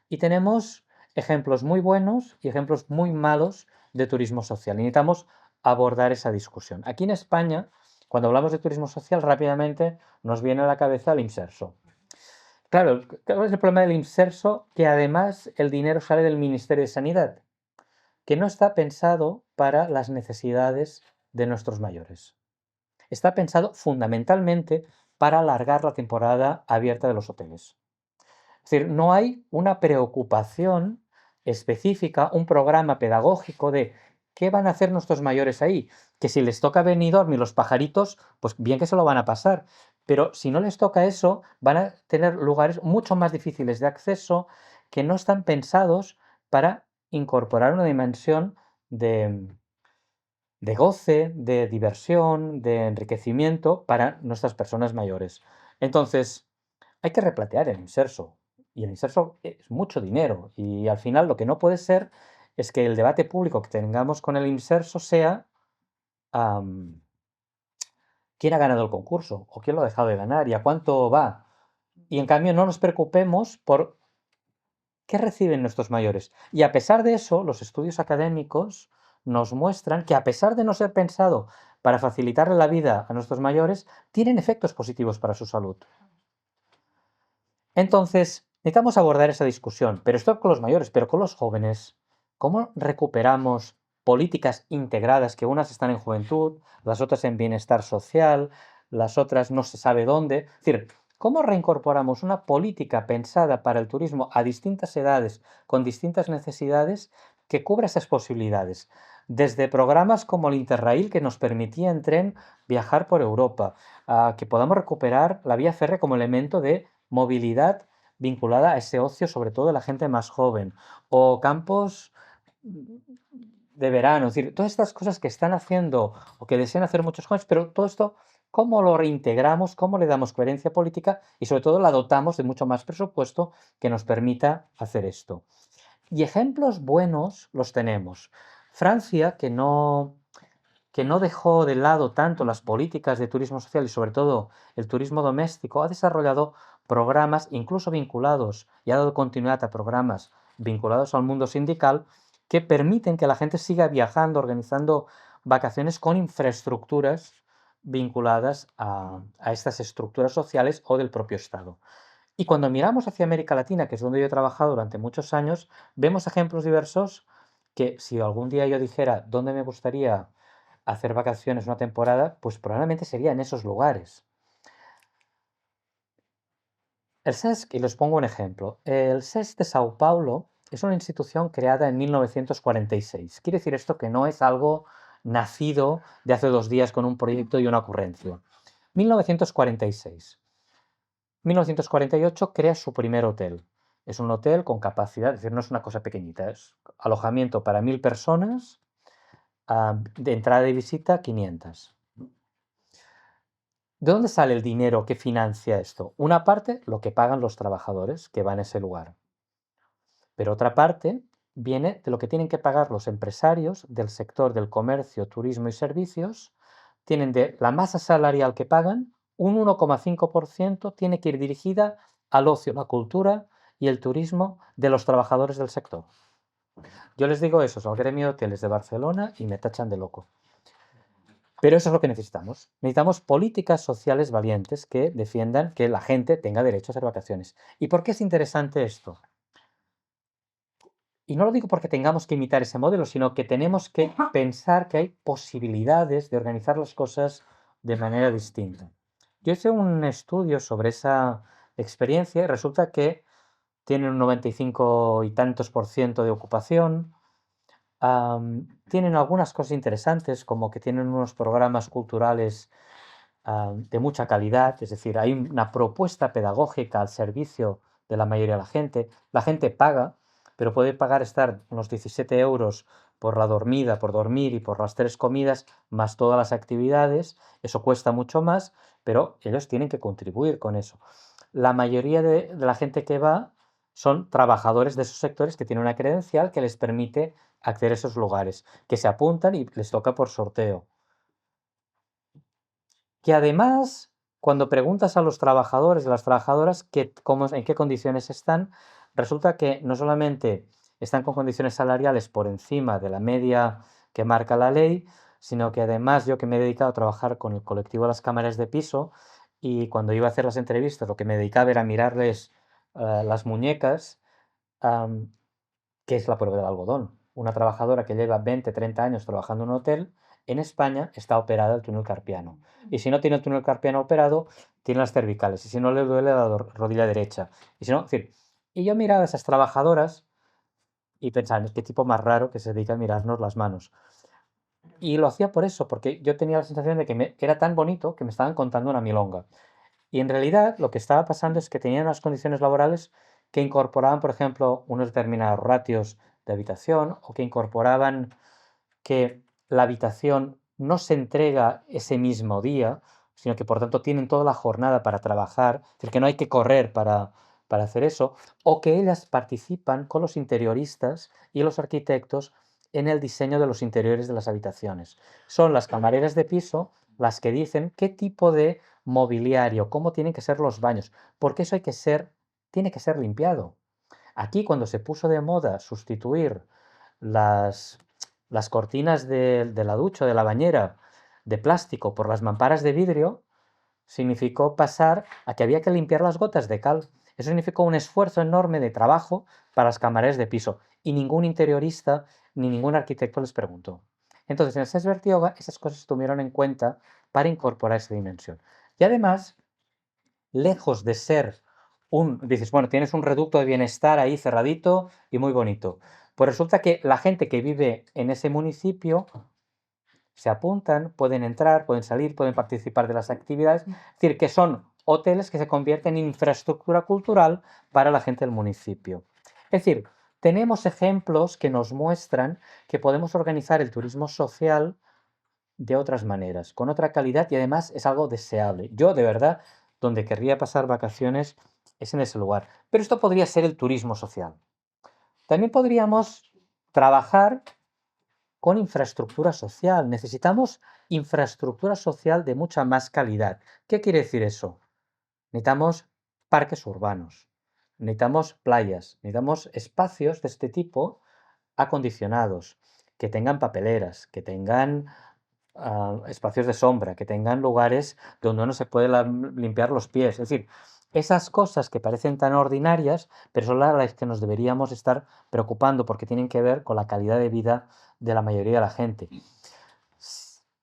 Y tenemos ejemplos muy buenos y ejemplos muy malos de turismo social. Necesitamos abordar esa discusión. Aquí en España, cuando hablamos de turismo social, rápidamente nos viene a la cabeza el Imserso. Claro, ¿cuál es el problema del Imserso? Que además el dinero sale del Ministerio de Sanidad. que no está pensado para las necesidades de nuestros mayores. Está pensado fundamentalmente para alargar la temporada abierta de los hoteles. Es decir, no hay una preocupación específica, un programa pedagógico de qué van a hacer nuestros mayores ahí. Que si les toca Benidorm y los pajaritos, pues bien que se lo van a pasar. Pero si no les toca eso, van a tener lugares mucho más difíciles de acceso que no están pensados para incorporar una dimensión de goce, de diversión, de enriquecimiento para nuestras personas mayores. Entonces, hay que replantear el inserso. Y el inserso es mucho dinero. Y al final lo que no puede ser es que el debate público que tengamos con el inserso sea quién ha ganado el concurso o quién lo ha dejado de ganar y a cuánto va. Y en cambio no nos preocupemos por qué reciben nuestros mayores. Y a pesar de eso, los estudios académicos nos muestran que a pesar de no ser pensado para facilitarle la vida a nuestros mayores, tienen efectos positivos para su salud. Entonces, necesitamos abordar esa discusión, pero esto con los mayores, pero con los jóvenes. ¿Cómo recuperamos políticas integradas que unas están en juventud, las otras en bienestar social, las otras no se sabe dónde? Es decir, ¿cómo reincorporamos una política pensada para el turismo a distintas edades, con distintas necesidades, que cubra esas posibilidades? Desde programas como el Interrail, que nos permitía en tren viajar por Europa, a que podamos recuperar la vía férrea como elemento de movilidad vinculada a ese ocio, sobre todo de la gente más joven, o campos de verano, es decir, todas estas cosas que están haciendo o que desean hacer muchos jóvenes, pero todo esto, ¿cómo lo reintegramos? ¿Cómo le damos coherencia política? Y sobre todo la dotamos de mucho más presupuesto que nos permita hacer esto. Y ejemplos buenos los tenemos. Francia, que no dejó de lado tanto las políticas de turismo social y sobre todo el turismo doméstico, ha desarrollado programas incluso vinculados y ha dado continuidad a programas vinculados al mundo sindical que permiten que la gente siga viajando, organizando vacaciones con infraestructuras vinculadas a estas estructuras sociales o del propio Estado. Y cuando miramos hacia América Latina, que es donde yo he trabajado durante muchos años, vemos ejemplos diversos que si algún día yo dijera dónde me gustaría hacer vacaciones una temporada, pues probablemente sería en esos lugares. El SESC, y les pongo un ejemplo, el SESC de Sao Paulo es una institución creada en 1946. Quiere decir esto que no es algo nacido de hace 2 días con un proyecto y una ocurrencia. 1946. 1948 crea su primer hotel. Es un hotel con capacidad, es decir, no es una cosa pequeñita, es alojamiento para 1000 personas, de entrada y visita 500. ¿De dónde sale el dinero que financia esto? Una parte, lo que pagan los trabajadores que van a ese lugar. Pero otra parte viene de lo que tienen que pagar los empresarios del sector del comercio, turismo y servicios. Tienen de la masa salarial que pagan, un 1,5% tiene que ir dirigida al ocio, la cultura y el turismo de los trabajadores del sector. Yo les digo eso al gremio de hoteles de Barcelona y me tachan de loco. Pero eso es lo que necesitamos. Necesitamos políticas sociales valientes que defiendan que la gente tenga derecho a hacer vacaciones. ¿Y por qué es interesante esto? Y no lo digo porque tengamos que imitar ese modelo, sino que tenemos que pensar que hay posibilidades de organizar las cosas de manera distinta. Yo hice un estudio sobre esa experiencia y resulta que tienen un 95 y tantos por ciento de ocupación. Tienen algunas cosas interesantes, como que tienen unos programas culturales de mucha calidad, es decir, hay una propuesta pedagógica al servicio de la mayoría de la gente. La gente paga, pero puede pagar estar unos 17 euros por la dormida, por dormir y por las 3 comidas, más todas las actividades. Eso cuesta mucho más, pero ellos tienen que contribuir con eso. La mayoría de la gente que va son trabajadores de esos sectores que tienen una credencial que les permite acceder a esos lugares, que se apuntan y les toca por sorteo. Que además, cuando preguntas a los trabajadores y las trabajadoras en qué condiciones están, resulta que no solamente están con condiciones salariales por encima de la media que marca la ley, sino que además yo que me he dedicado a trabajar con el colectivo de las cámaras de piso y cuando iba a hacer las entrevistas lo que me dedicaba era mirarles las muñecas, que es la prueba del algodón. una trabajadora que lleva 20, 30 años trabajando en un hotel, en España está operada el túnel carpiano. Y si no tiene el túnel carpiano operado, tiene las cervicales. Y si no, le duele la rodilla derecha. Y si no, es decir, y yo miraba a esas trabajadoras y pensaba, qué tipo más raro que se dedica a mirarnos las manos. Y lo hacía por eso, porque yo tenía la sensación de que era tan bonito que me estaban contando una milonga. Y en realidad lo que estaba pasando es que tenían unas condiciones laborales que incorporaban, por ejemplo, unos determinados ratios de habitación o que incorporaban que la habitación no se entrega ese mismo día, sino que por tanto tienen toda la jornada para trabajar, es decir, que no hay que correr para hacer eso, o que ellas participan con los interioristas y los arquitectos en el diseño de los interiores de las habitaciones. Son las camareras de piso las que dicen qué tipo de mobiliario, cómo tienen que ser los baños, porque eso tiene que ser limpiado. Aquí, cuando se puso de moda sustituir las, las cortinas de la ducha, de la bañera, de plástico por las mamparas de vidrio, significó pasar a que había que limpiar las gotas de cal. Eso significó un esfuerzo enorme de trabajo para las camareras de piso y ningún interiorista ni ningún arquitecto les preguntó. Entonces, en el Sesbert Yoga esas cosas se tuvieron en cuenta para incorporar esa dimensión. Y además, lejos de ser dices, bueno, tienes un reducto de bienestar ahí cerradito y muy bonito. Pues resulta que la gente que vive en ese municipio se apuntan, pueden entrar, pueden salir, pueden participar de las actividades. Es decir, que son hoteles que se convierten en infraestructura cultural para la gente del municipio. Es decir, tenemos ejemplos que nos muestran que podemos organizar el turismo social de otras maneras, con otra calidad y además es algo deseable. Yo, de verdad, donde querría pasar vacaciones es en ese lugar. Pero esto podría ser el turismo social. También podríamos trabajar con infraestructura social. Necesitamos infraestructura social de mucha más calidad. ¿Qué quiere decir eso? Necesitamos parques urbanos, necesitamos playas, necesitamos espacios de este tipo acondicionados, que tengan papeleras, que tengan espacios de sombra, que tengan lugares donde uno se puede limpiar los pies. Es decir, esas cosas que parecen tan ordinarias, pero son las que nos deberíamos estar preocupando porque tienen que ver con la calidad de vida de la mayoría de la gente.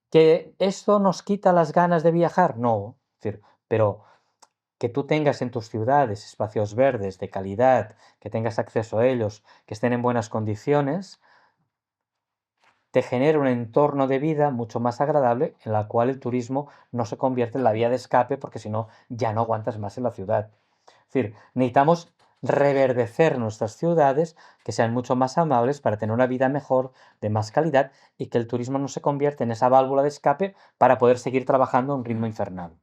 ¿Que esto nos quita las ganas de viajar? No, es decir, pero que tú tengas en tus ciudades espacios verdes de calidad, que tengas acceso a ellos, que estén en buenas condiciones, te genera un entorno de vida mucho más agradable en la cual el turismo no se convierte en la vía de escape porque si no ya no aguantas más en la ciudad. Es decir, necesitamos reverdecer nuestras ciudades que sean mucho más amables para tener una vida mejor, de más calidad y que el turismo no se convierta en esa válvula de escape para poder seguir trabajando a un ritmo infernal.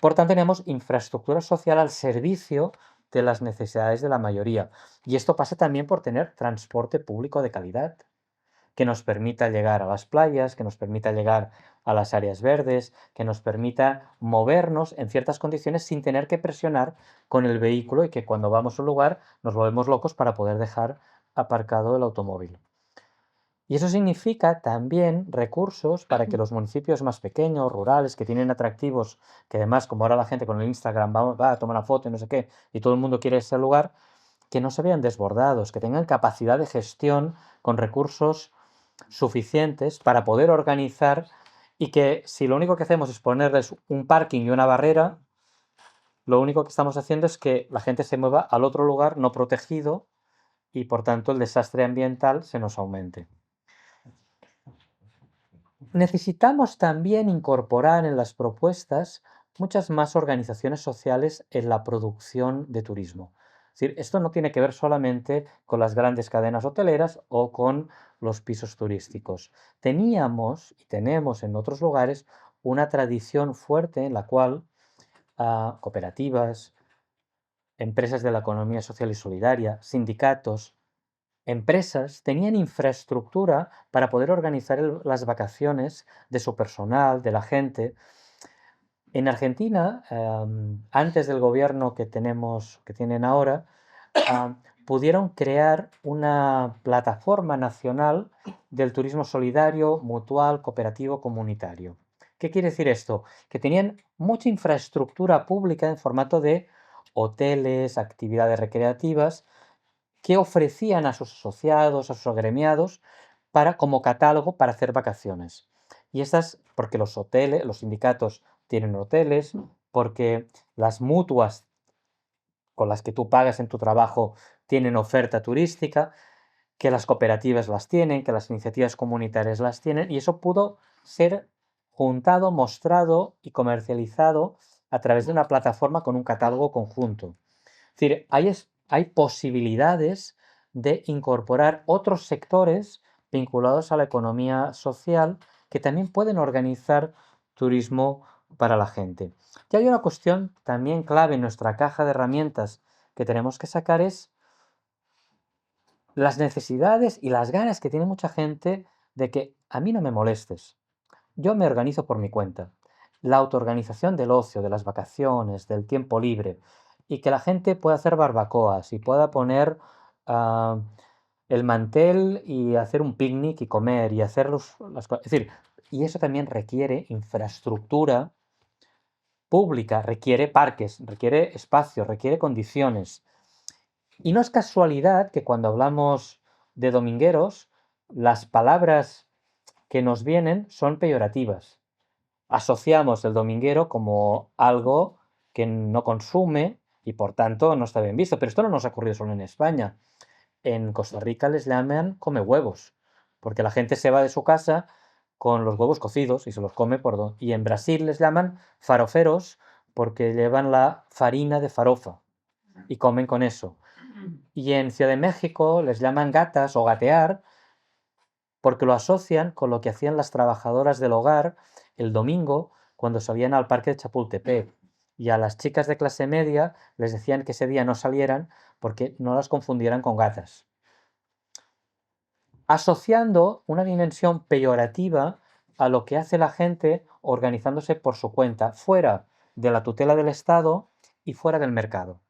Por tanto, tenemos infraestructura social al servicio de las necesidades de la mayoría. Y esto pasa también por tener transporte público de calidad que nos permita llegar a las playas, que nos permita llegar a las áreas verdes, que nos permita movernos en ciertas condiciones sin tener que presionar con el vehículo y que cuando vamos a un lugar nos volvemos locos para poder dejar aparcado el automóvil. Y eso significa también recursos para que los municipios más pequeños, rurales, que tienen atractivos, que además como ahora la gente con el Instagram va a tomar una foto y no sé qué, y todo el mundo quiere ese lugar, que no se vean desbordados, que tengan capacidad de gestión con recursos suficientes para poder organizar y que si lo único que hacemos es ponerles un parking y una barrera, lo único que estamos haciendo es que la gente se mueva al otro lugar no protegido y por tanto el desastre ambiental se nos aumente. Necesitamos también incorporar en las propuestas muchas más organizaciones sociales en la producción de turismo. Es decir, esto no tiene que ver solamente con las grandes cadenas hoteleras o con los pisos turísticos. Teníamos y tenemos en otros lugares una tradición fuerte en la cual cooperativas, empresas de la economía social y solidaria, sindicatos, empresas tenían infraestructura para poder organizar las vacaciones de su personal, de la gente. En Argentina, antes del gobierno que tienen ahora, pudieron crear una plataforma nacional del turismo solidario, mutual, cooperativo, comunitario. ¿Qué quiere decir esto? Que tenían mucha infraestructura pública en formato de hoteles, actividades recreativas, que ofrecían a sus asociados, a sus agremiados, como catálogo para hacer vacaciones. Y estas, porque los hoteles, los sindicatos tienen hoteles, porque las mutuas con las que tú pagas en tu trabajo tienen oferta turística, que las cooperativas las tienen, que las iniciativas comunitarias las tienen, y eso pudo ser juntado, mostrado y comercializado a través de una plataforma con un catálogo conjunto. Es decir, hay posibilidades de incorporar otros sectores vinculados a la economía social que también pueden organizar turismo para la gente. Y hay una cuestión también clave en nuestra caja de herramientas que tenemos que sacar es las necesidades y las ganas que tiene mucha gente de que a mí no me molestes. Yo me organizo por mi cuenta. La autoorganización del ocio, de las vacaciones, del tiempo libre, y que la gente pueda hacer barbacoas y pueda poner ah, el mantel y hacer un picnic y comer y hacer las cosas. Es decir, y eso también requiere infraestructura pública, requiere parques, requiere espacios, requiere condiciones. Y no es casualidad que cuando hablamos de domingueros, las palabras que nos vienen son peyorativas. Asociamos el dominguero como algo que no consume y por tanto no está bien visto. Pero esto no nos ha ocurrido solo en España. En Costa Rica les llaman come huevos, porque la gente se va de su casa con los huevos cocidos y se los come y en Brasil les llaman faroferos porque llevan la farina de farofa y comen con eso. Y en Ciudad de México les llaman gatas o gatear porque lo asocian con lo que hacían las trabajadoras del hogar el domingo cuando salían al parque de Chapultepec. Y a las chicas de clase media les decían que ese día no salieran porque no las confundieran con gatas. Asociando una dimensión peyorativa a lo que hace la gente organizándose por su cuenta, fuera de la tutela del Estado y fuera del mercado.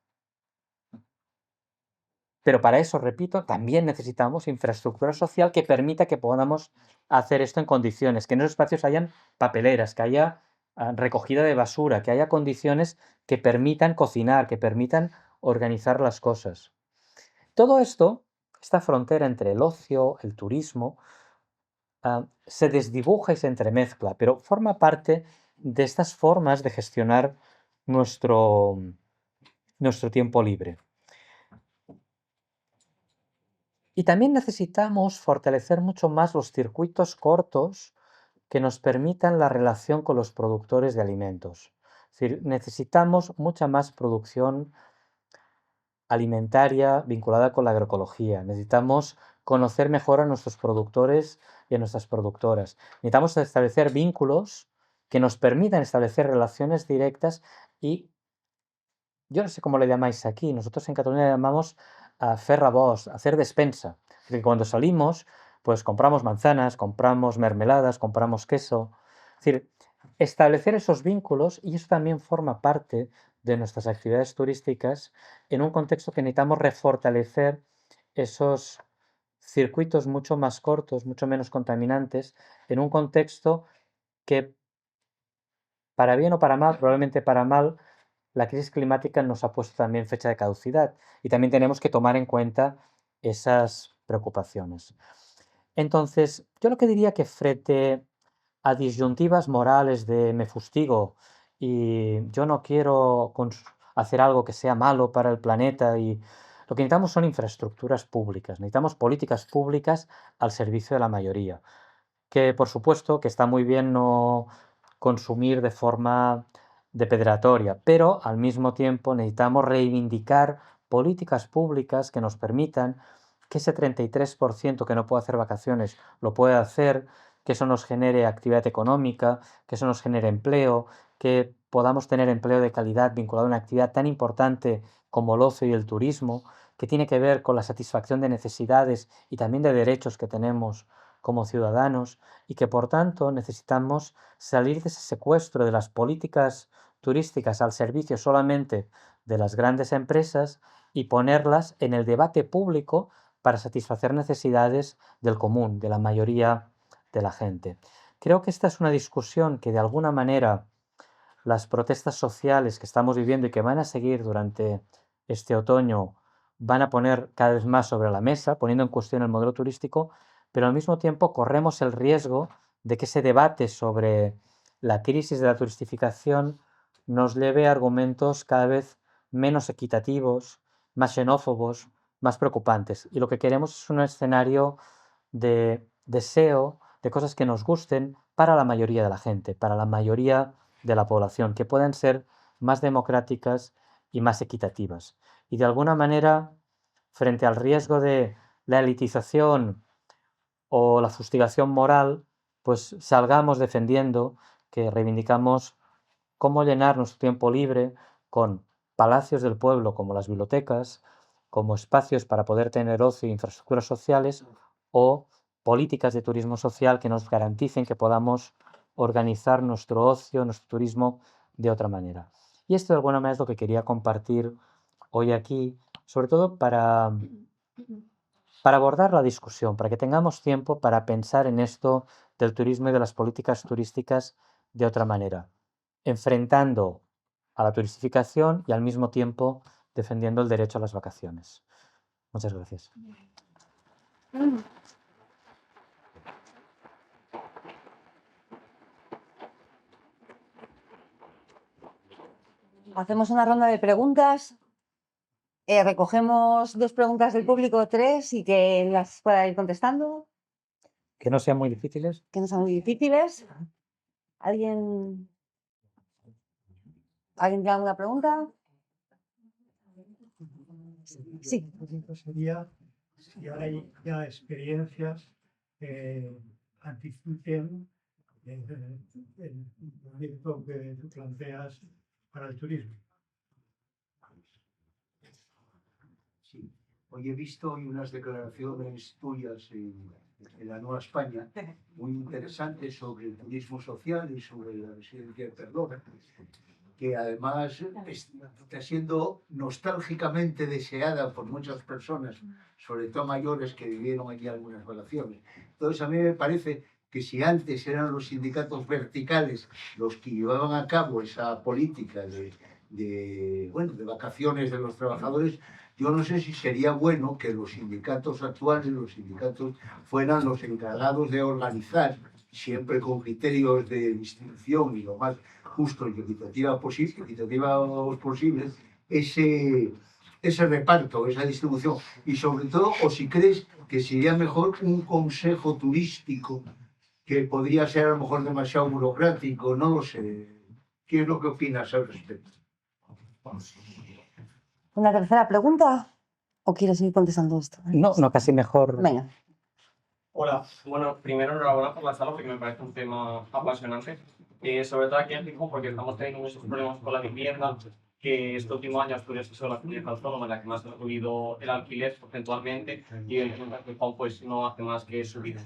Pero para eso, repito, también necesitamos infraestructura social que permita que podamos hacer esto en condiciones, que en esos espacios hayan papeleras, que haya recogida de basura, que haya condiciones que permitan cocinar, que permitan organizar las cosas. Todo esto, esta frontera entre el ocio, el turismo, se desdibuja y se entremezcla, pero forma parte de estas formas de gestionar nuestro tiempo libre. Y también necesitamos fortalecer mucho más los circuitos cortos que nos permitan la relación con los productores de alimentos. Es decir, necesitamos mucha más producción alimentaria vinculada con la agroecología. Necesitamos conocer mejor a nuestros productores y a nuestras productoras. Necesitamos establecer vínculos que nos permitan establecer relaciones directas y yo no sé cómo le llamáis aquí, nosotros en Cataluña le llamamos a fer rabós, hacer despensa. Es decir, cuando salimos, pues compramos manzanas, compramos mermeladas, compramos queso. Es decir, establecer esos vínculos, y eso también forma parte de nuestras actividades turísticas, en un contexto que necesitamos refortalecer esos circuitos mucho más cortos, mucho menos contaminantes, en un contexto que, para bien o para mal, probablemente para mal, la crisis climática nos ha puesto también fecha de caducidad y también tenemos que tomar en cuenta esas preocupaciones. Entonces, yo lo que diría que frente a disyuntivas morales de me fustigo y yo no quiero hacer algo que sea malo para el planeta y lo que necesitamos son infraestructuras públicas, necesitamos políticas públicas al servicio de la mayoría, que por supuesto que está muy bien no consumir de forma depredatoria, pero al mismo tiempo necesitamos reivindicar políticas públicas que nos permitan que ese 33% que no puede hacer vacaciones lo pueda hacer, que eso nos genere actividad económica, que eso nos genere empleo, que podamos tener empleo de calidad vinculado a una actividad tan importante como el ocio y el turismo, que tiene que ver con la satisfacción de necesidades y también de derechos que tenemos como ciudadanos y que por tanto necesitamos salir de ese secuestro de las políticas turísticas al servicio solamente de las grandes empresas y ponerlas en el debate público para satisfacer necesidades del común, de la mayoría de la gente. Creo que esta es una discusión que de alguna manera las protestas sociales que estamos viviendo y que van a seguir durante este otoño van a poner cada vez más sobre la mesa, poniendo en cuestión el modelo turístico, pero al mismo tiempo corremos el riesgo de que ese debate sobre la crisis de la turistificación nos lleve a argumentos cada vez menos equitativos, más xenófobos, más preocupantes. Y lo que queremos es un escenario de deseo, de cosas que nos gusten para la mayoría de la gente, para la mayoría de la población, que puedan ser más democráticas y más equitativas. Y de alguna manera, frente al riesgo de la elitización o la fustigación moral, pues salgamos defendiendo que reivindicamos cómo llenar nuestro tiempo libre con palacios del pueblo como las bibliotecas, como espacios para poder tener ocio e infraestructuras sociales o políticas de turismo social que nos garanticen que podamos organizar nuestro ocio, nuestro turismo de otra manera. Y esto de alguna manera es lo que quería compartir hoy aquí, sobre todo para abordar la discusión, para que tengamos tiempo para pensar en esto del turismo y de las políticas turísticas de otra manera, enfrentando a la turistificación y al mismo tiempo defendiendo el derecho a las vacaciones. Muchas gracias. Hacemos una ronda de preguntas. Recogemos 2 preguntas del público, 3, y que las pueda ir contestando, Que no sean muy difíciles. que no sean muy difíciles. ¿Alguien tiene alguna pregunta? Sí. La pregunta sería si hay ya experiencias que anticipen el proyecto que tú planteas para el turismo. Sí, hoy he visto unas declaraciones tuyas en la Nueva España muy interesantes sobre el turismo social y sobre la residencia de Perlona, que además está siendo nostálgicamente deseada por muchas personas, sobre todo mayores que vivieron allí algunas vacaciones. Entonces a mí me parece que si antes eran los sindicatos verticales los que llevaban a cabo esa política de vacaciones de los trabajadores, yo no sé si sería bueno que los sindicatos actuales, los sindicatos, fueran los encargados de organizar, siempre con criterios de distribución y lo más justo y equitativos posibles, ese reparto, esa distribución. Y sobre todo, o si crees que sería mejor un consejo turístico, que podría ser a lo mejor demasiado burocrático, no lo sé. ¿Qué es lo que opinas al respecto? ¿Una tercera pregunta? ¿O quieres seguir contestando esto? No, casi mejor. Venga. Hola, bueno, primero enhorabuena por la charla porque me parece un tema apasionante, sobre todo aquí en Gijón porque estamos teniendo muchos problemas con la vivienda, que este último año Asturias ha sido la comunidad autónoma en la que más ha subido el alquiler porcentualmente y el Gijón pues no hace más que subir.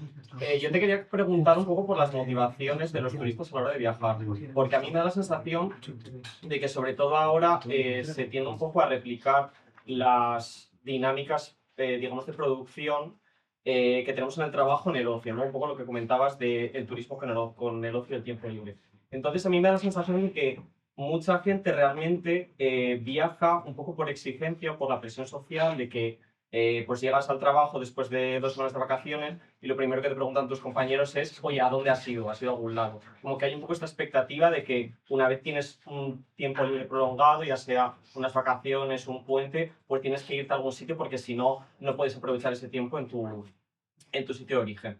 Yo te quería preguntar un poco por las motivaciones de los turistas a la hora de viajar, porque a mí me da la sensación de que sobre todo ahora se tiende un poco a replicar las dinámicas, digamos, de producción que tenemos en el trabajo, en el ocio, ¿no? Un poco lo que comentabas del turismo con el ocio y el tiempo libre. Entonces a mí me da la sensación de que mucha gente realmente viaja un poco por exigencia o por la presión social de que pues llegas al trabajo después de 2 semanas de vacaciones y lo primero que te preguntan tus compañeros es, oye, ¿a dónde has ido? ¿Has ido a algún lado? Como que hay un poco esta expectativa de que una vez tienes un tiempo libre prolongado, ya sea unas vacaciones, un puente, pues tienes que irte a algún sitio porque si no, no puedes aprovechar ese tiempo en tu sitio de origen.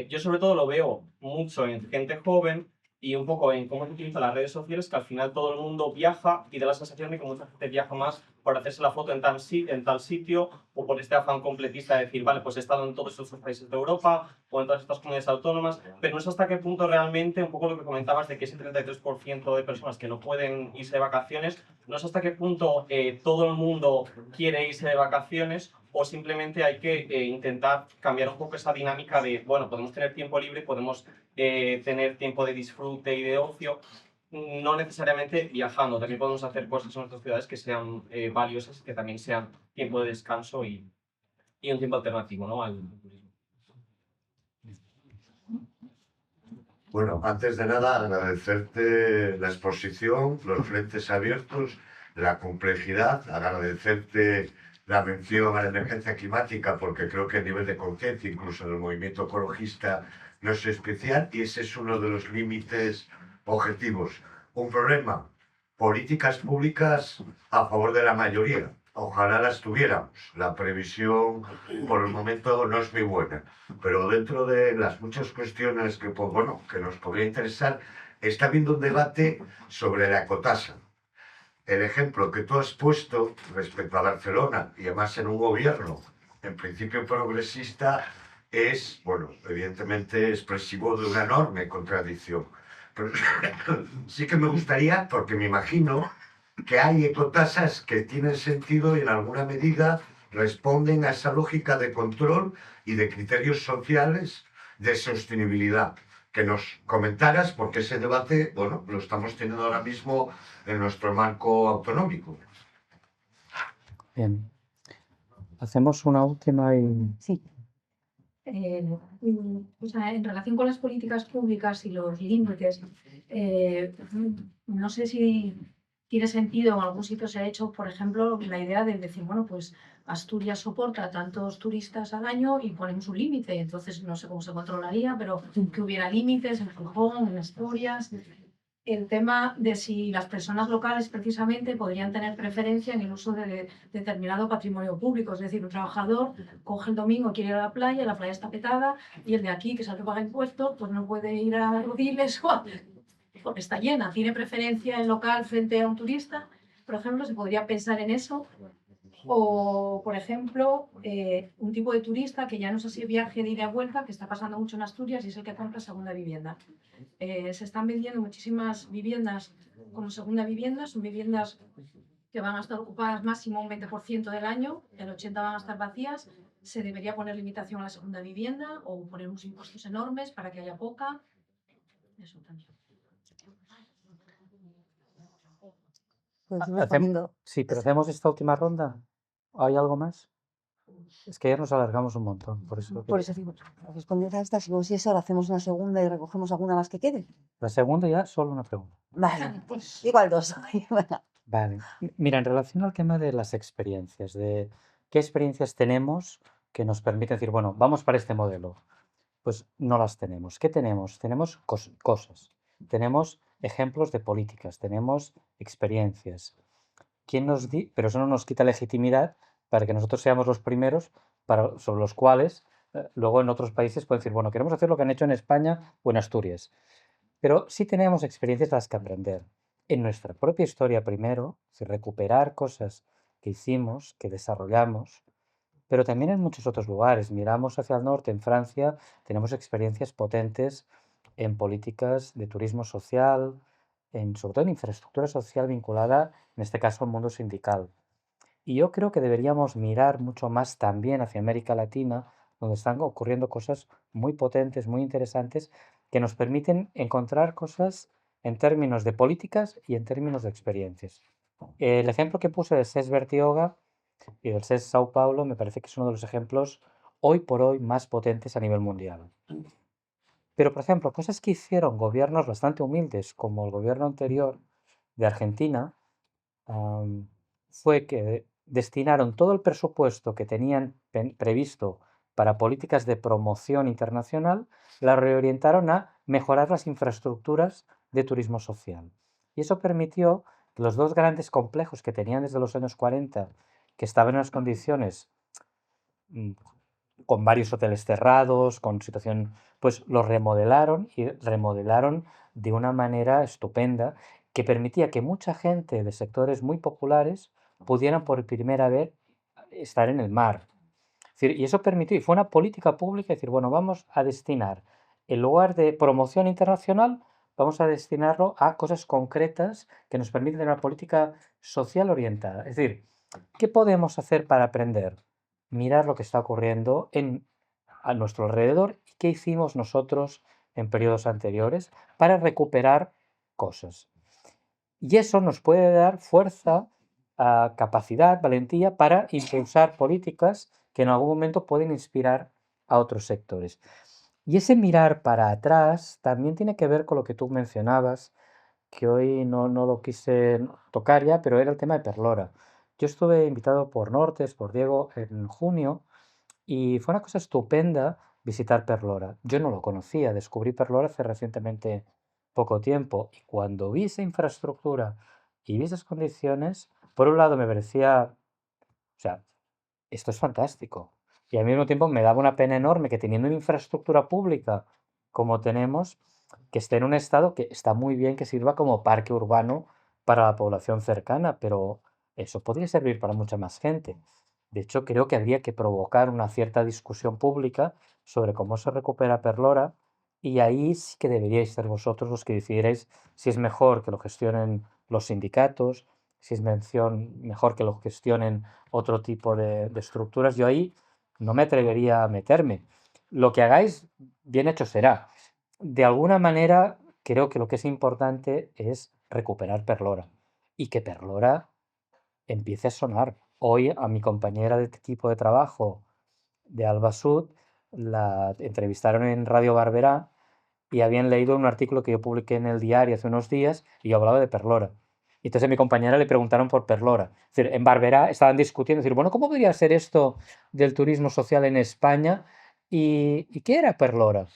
Yo sobre todo lo veo mucho en gente joven y un poco en cómo se utilizan las redes sociales, que al final todo el mundo viaja y da la sensación de que mucha gente viaja más por hacerse la foto en tal sitio o por este afán completista de decir, vale, pues he estado en todos estos países de Europa o en todas estas comunidades autónomas, pero no sé hasta qué punto realmente, un poco lo que comentabas de que ese 33% de personas que no pueden irse de vacaciones, no sé hasta qué punto todo el mundo quiere irse de vacaciones o simplemente hay que intentar cambiar un poco esa dinámica de, bueno, podemos tener tiempo libre, podemos tener tiempo de disfrute y de ocio, no necesariamente viajando, también podemos hacer cosas en nuestras ciudades que sean valiosas, que también sean tiempo de descanso y un tiempo alternativo, ¿no? al turismo. Bueno, antes de nada agradecerte la exposición, los frentes abiertos, la complejidad, agradecerte la mención a la emergencia climática, porque creo que el nivel de conciencia, incluso en el movimiento ecologista, no es especial, y ese es uno de los límites objetivos. Un problema, políticas públicas a favor de la mayoría. Ojalá las tuviéramos. La previsión por el momento no es muy buena, pero dentro de las muchas cuestiones que, pues, bueno, que nos podría interesar, está habiendo un debate sobre la ecotasa. El ejemplo que tú has puesto respecto a Barcelona, y además en un gobierno en principio progresista, es, bueno, evidentemente expresivo de una enorme contradicción. Pero sí que me gustaría, porque me imagino que hay ecotasas que tienen sentido y en alguna medida responden a esa lógica de control y de criterios sociales de sostenibilidad. Que nos comentaras, porque ese debate, bueno, lo estamos teniendo ahora mismo en nuestro marco autonómico. Bien. Hacemos una última y... Sí. O sea, en relación con las políticas públicas y los límites, no sé si tiene sentido, en algún sitio se ha hecho, por ejemplo, la idea de decir, bueno, pues Asturias soporta tantos turistas al año y ponemos un límite. Entonces, no sé cómo se controlaría, pero que hubiera límites en Gijón, en Asturias. El tema de si las personas locales precisamente podrían tener preferencia en el uso de determinado patrimonio público. Es decir, un trabajador coge el domingo, quiere ir a la playa está petada, y el de aquí, que es el que paga impuestos, pues no puede ir a Rodiles porque está llena. Tiene preferencia el local frente a un turista. Por ejemplo, se podría pensar en eso. O, por ejemplo, un tipo de turista que ya no es así viaje de ida y vuelta, que está pasando mucho en Asturias, y es el que compra segunda vivienda. Se están vendiendo muchísimas viviendas como segunda vivienda, son viviendas que van a estar ocupadas máximo un 20% del año, el 80% van a estar vacías. Se debería poner limitación a la segunda vivienda o poner unos impuestos enormes para que haya poca. Eso también. Pues Hacemos- respondiendo. Sí, pero hacemos esta última ronda. ¿Hay algo más? Es que ya nos alargamos un montón, por eso. Por eso digo, respondiendo a esta, si es ahora hacemos una segunda y recogemos alguna más que quede. La segunda ya, solo una pregunta. Vale, pues igual dos. Venga. Vale. Mira, en relación al tema de las experiencias, de qué experiencias tenemos que nos permiten decir, bueno, vamos para este modelo. Pues no las tenemos. ¿Qué tenemos? Tenemos cosas. Tenemos ejemplos de políticas, tenemos experiencias. Pero eso no nos quita legitimidad para que nosotros seamos los primeros sobre los cuales luego en otros países pueden decir, bueno, queremos hacer lo que han hecho en España o en Asturias. Pero sí tenemos experiencias de las que aprender. En nuestra propia historia primero, recuperar cosas que hicimos, que desarrollamos, pero también en muchos otros lugares. Miramos hacia el norte, en Francia, tenemos experiencias potentes en políticas de turismo social, sobre todo en infraestructura social vinculada, en este caso, al mundo sindical. Y yo creo que deberíamos mirar mucho más también hacia América Latina, donde están ocurriendo cosas muy potentes, muy interesantes, que nos permiten encontrar cosas en términos de políticas y en términos de experiencias. El ejemplo que puse del SES Bertioga y del SES Sao Paulo me parece que es uno de los ejemplos hoy por hoy más potentes a nivel mundial. Pero, por ejemplo, cosas que hicieron gobiernos bastante humildes, como el gobierno anterior de Argentina, fue que destinaron todo el presupuesto que tenían previsto para políticas de promoción internacional, la reorientaron a mejorar las infraestructuras de turismo social. Y eso permitió que los dos grandes complejos que tenían desde los años 40, que estaban en unas condiciones con varios hoteles cerrados, con situación, pues los remodelaron y remodelaron de una manera estupenda que permitía que mucha gente de sectores muy populares pudieran por primera vez estar en el mar. Es decir, y eso permitió, y fue una política pública, decir, bueno, vamos a destinar, en lugar de promoción internacional, vamos a destinarlo a cosas concretas que nos permiten tener una política social orientada. Es decir, ¿qué podemos hacer para aprender? Mirar lo que está ocurriendo a nuestro alrededor y qué hicimos nosotros en periodos anteriores para recuperar cosas. Y eso nos puede dar fuerza, capacidad, valentía para impulsar políticas que en algún momento pueden inspirar a otros sectores. Y ese mirar para atrás también tiene que ver con lo que tú mencionabas, que hoy no lo quise tocar ya, pero era el tema de Perlora. Yo estuve invitado por Nortes, por Diego, en junio y fue una cosa estupenda visitar Perlora. Yo no lo conocía, descubrí Perlora hace recientemente poco tiempo y cuando vi esa infraestructura y vi esas condiciones, por un lado me parecía, o sea, esto es fantástico. Y al mismo tiempo me daba una pena enorme que teniendo una infraestructura pública como tenemos, que esté en un estado que está muy bien que sirva como parque urbano para la población cercana, pero eso podría servir para mucha más gente. De hecho, creo que habría que provocar una cierta discusión pública sobre cómo se recupera Perlora y ahí sí que deberíais ser vosotros los que decidierais si es mejor que lo gestionen los sindicatos, si es mejor que lo gestionen otro tipo de estructuras. Yo ahí no me atrevería a meterme. Lo que hagáis, bien hecho será. De alguna manera, creo que lo que es importante es recuperar Perlora y que Perlora empiece a sonar. Hoy a mi compañera de equipo de trabajo de Alba Sud la entrevistaron en Radio Barberá y habían leído un artículo que yo publiqué en el diario hace unos días y yo hablaba de Perlora. Y entonces a mi compañera le preguntaron por Perlora. Es decir, en Barberá estaban discutiendo, decir, bueno, ¿cómo podría ser esto del turismo social en España? ¿Y qué era Perlora?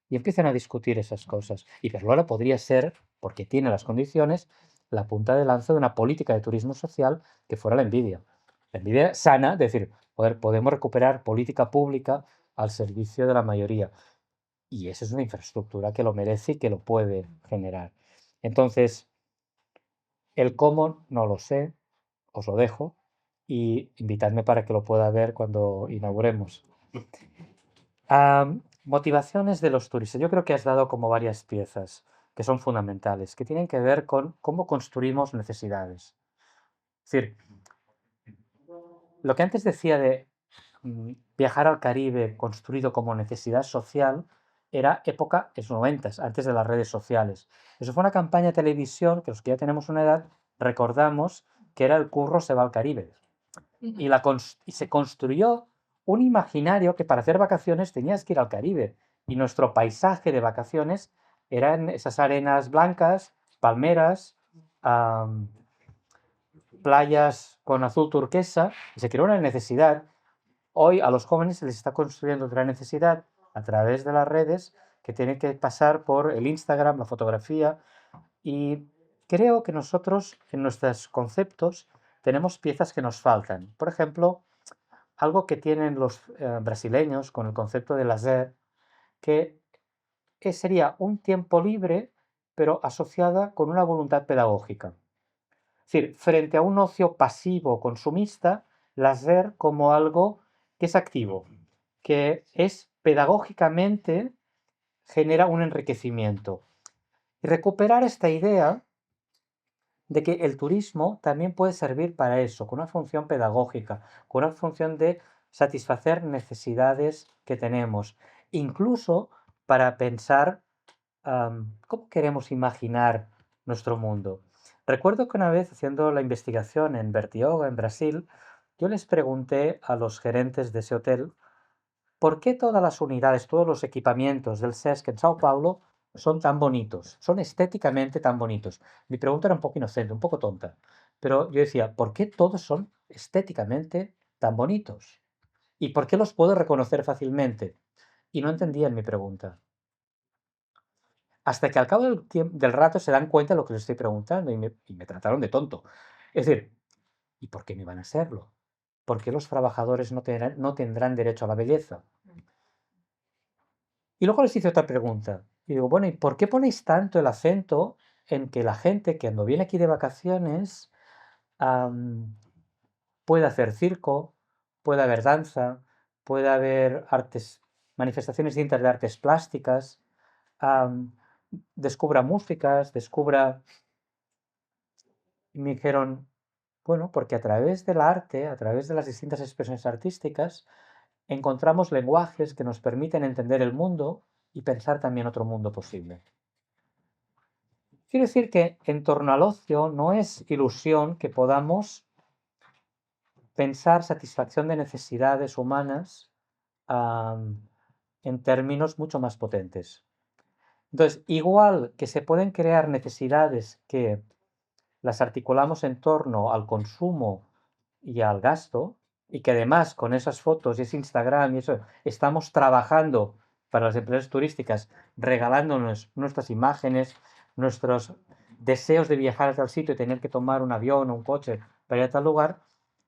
Y empiezan a discutir esas cosas. Y Perlora podría ser, porque tiene las condiciones, la punta de lanza de una política de turismo social que fuera la envidia. La envidia sana, es decir, podemos recuperar política pública al servicio de la mayoría. Y esa es una infraestructura que lo merece y que lo puede generar. Entonces, el cómo no lo sé, os lo dejo y invitadme para que lo pueda ver cuando inauguremos. Motivaciones de los turistas. Yo creo que has dado como varias piezas que son fundamentales, que tienen que ver con cómo construimos necesidades. Es decir, lo que antes decía de viajar al Caribe construido como necesidad social era época, es 90, antes de las redes sociales. Eso fue una campaña de televisión que los que ya tenemos una edad recordamos que era el curro se va al Caribe. Y se construyó un imaginario que para hacer vacaciones tenías que ir al Caribe. Y nuestro paisaje de vacaciones eran esas arenas blancas, palmeras, playas con azul turquesa, y se creó una necesidad. Hoy a los jóvenes se les está construyendo otra necesidad a través de las redes que tiene que pasar por el Instagram, la fotografía, y creo que nosotros en nuestros conceptos tenemos piezas que nos faltan. Por ejemplo, algo que tienen los brasileños con el concepto de lazer, que sería un tiempo libre, pero asociada con una voluntad pedagógica. Es decir, frente a un ocio pasivo consumista, lazer como algo que es activo, que es pedagógicamente genera un enriquecimiento. Y recuperar esta idea de que el turismo también puede servir para eso, con una función pedagógica, con una función de satisfacer necesidades que tenemos, incluso para pensar cómo queremos imaginar nuestro mundo. Recuerdo que una vez haciendo la investigación en Bertioga, en Brasil, yo les pregunté a los gerentes de ese hotel por qué todas las unidades, todos los equipamientos del SESC en Sao Paulo son tan bonitos, son estéticamente tan bonitos. Mi pregunta era un poco inocente, un poco tonta, pero yo decía, ¿por qué todos son estéticamente tan bonitos? ¿Y por qué los puedo reconocer fácilmente? Y no entendían mi pregunta. Hasta que al cabo del rato se dan cuenta de lo que les estoy preguntando y me trataron de tonto. Es decir, ¿y por qué no iban a serlo? ¿Por qué los trabajadores no tendrán derecho a la belleza? Y luego les hice otra pregunta. Y digo, bueno, ¿y por qué ponéis tanto el acento en que la gente que cuando viene aquí de vacaciones puede hacer circo, puede haber danza, puede haber artes, manifestaciones distintas de artes plásticas, descubra músicas, descubra... Y me dijeron, bueno, porque a través del arte, a través de las distintas expresiones artísticas, encontramos lenguajes que nos permiten entender el mundo y pensar también otro mundo posible. Quiero decir que en torno al ocio no es ilusión que podamos pensar satisfacción de necesidades humanas en términos mucho más potentes. Entonces, igual que se pueden crear necesidades que las articulamos en torno al consumo y al gasto, y que además con esas fotos y ese Instagram y eso, estamos trabajando para las empresas turísticas, regalándonos nuestras imágenes, nuestros deseos de viajar a tal sitio y tener que tomar un avión o un coche para ir a tal lugar,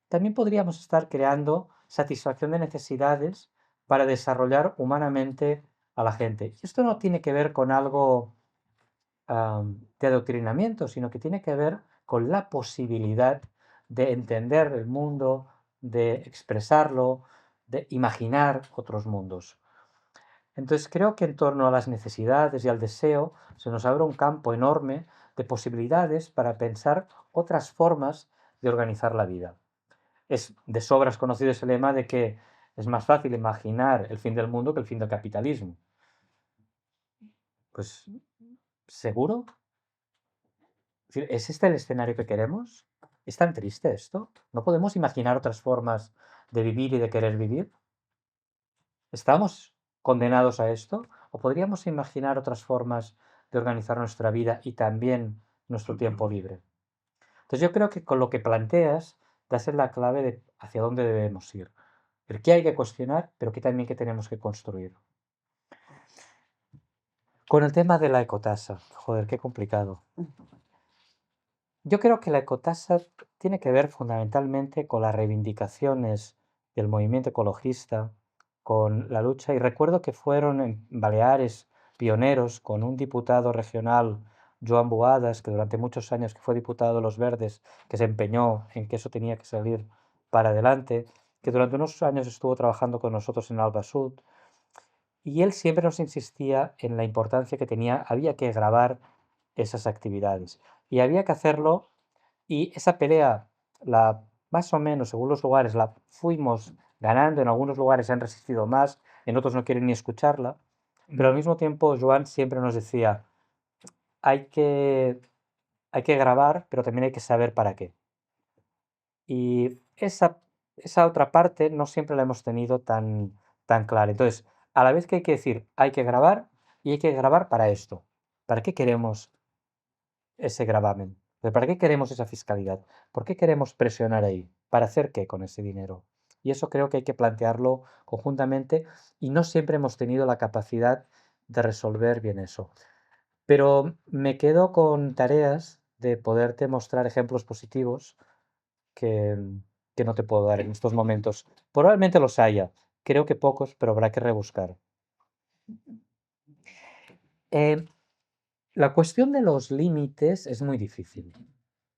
también podríamos estar creando satisfacción de necesidades para desarrollar humanamente a la gente. Y esto no tiene que ver con algo de adoctrinamiento, sino que tiene que ver con la posibilidad de entender el mundo, de expresarlo, de imaginar otros mundos. Entonces creo que en torno a las necesidades y al deseo se nos abre un campo enorme de posibilidades para pensar otras formas de organizar la vida. Es de sobras conocido ese lema de que es más fácil imaginar el fin del mundo que el fin del capitalismo. Pues, ¿seguro? ¿Es este el escenario que queremos? ¿Es tan triste esto? ¿No podemos imaginar otras formas de vivir y de querer vivir? ¿Estamos condenados a esto? ¿O podríamos imaginar otras formas de organizar nuestra vida y también nuestro tiempo libre? Entonces yo creo que con lo que planteas das en la clave de hacia dónde debemos ir. El qué hay que cuestionar, pero qué también que tenemos que construir. Con el tema de la ecotasa, joder, qué complicado. Yo creo que la ecotasa tiene que ver fundamentalmente con las reivindicaciones del movimiento ecologista, con la lucha, y recuerdo que fueron en Baleares pioneros con un diputado regional, Joan Boadas, que durante muchos años que fue diputado de Los Verdes, que se empeñó en que eso tenía que salir para adelante, que durante unos años estuvo trabajando con nosotros en Alba Sud, y él siempre nos insistía en la importancia que tenía, había que grabar esas actividades y había que hacerlo, y esa pelea, más o menos, según los lugares, la fuimos ganando, en algunos lugares han resistido más, en otros no quieren ni escucharla, pero al mismo tiempo Joan siempre nos decía, hay que, hay que grabar, pero también hay que saber para qué. Y esa otra parte no siempre la hemos tenido tan clara. Entonces, a la vez que hay que decir, hay que grabar y hay que grabar para esto. ¿Para qué queremos ese gravamen? ¿Para qué queremos esa fiscalidad? ¿Por qué queremos presionar ahí? ¿Para hacer qué con ese dinero? Y eso creo que hay que plantearlo conjuntamente y no siempre hemos tenido la capacidad de resolver bien eso. Pero me quedo con tareas de poderte mostrar ejemplos positivos que, que no te puedo dar en estos momentos. Probablemente los haya, creo que pocos, pero habrá que rebuscar. Eh, la cuestión de los límites es muy difícil,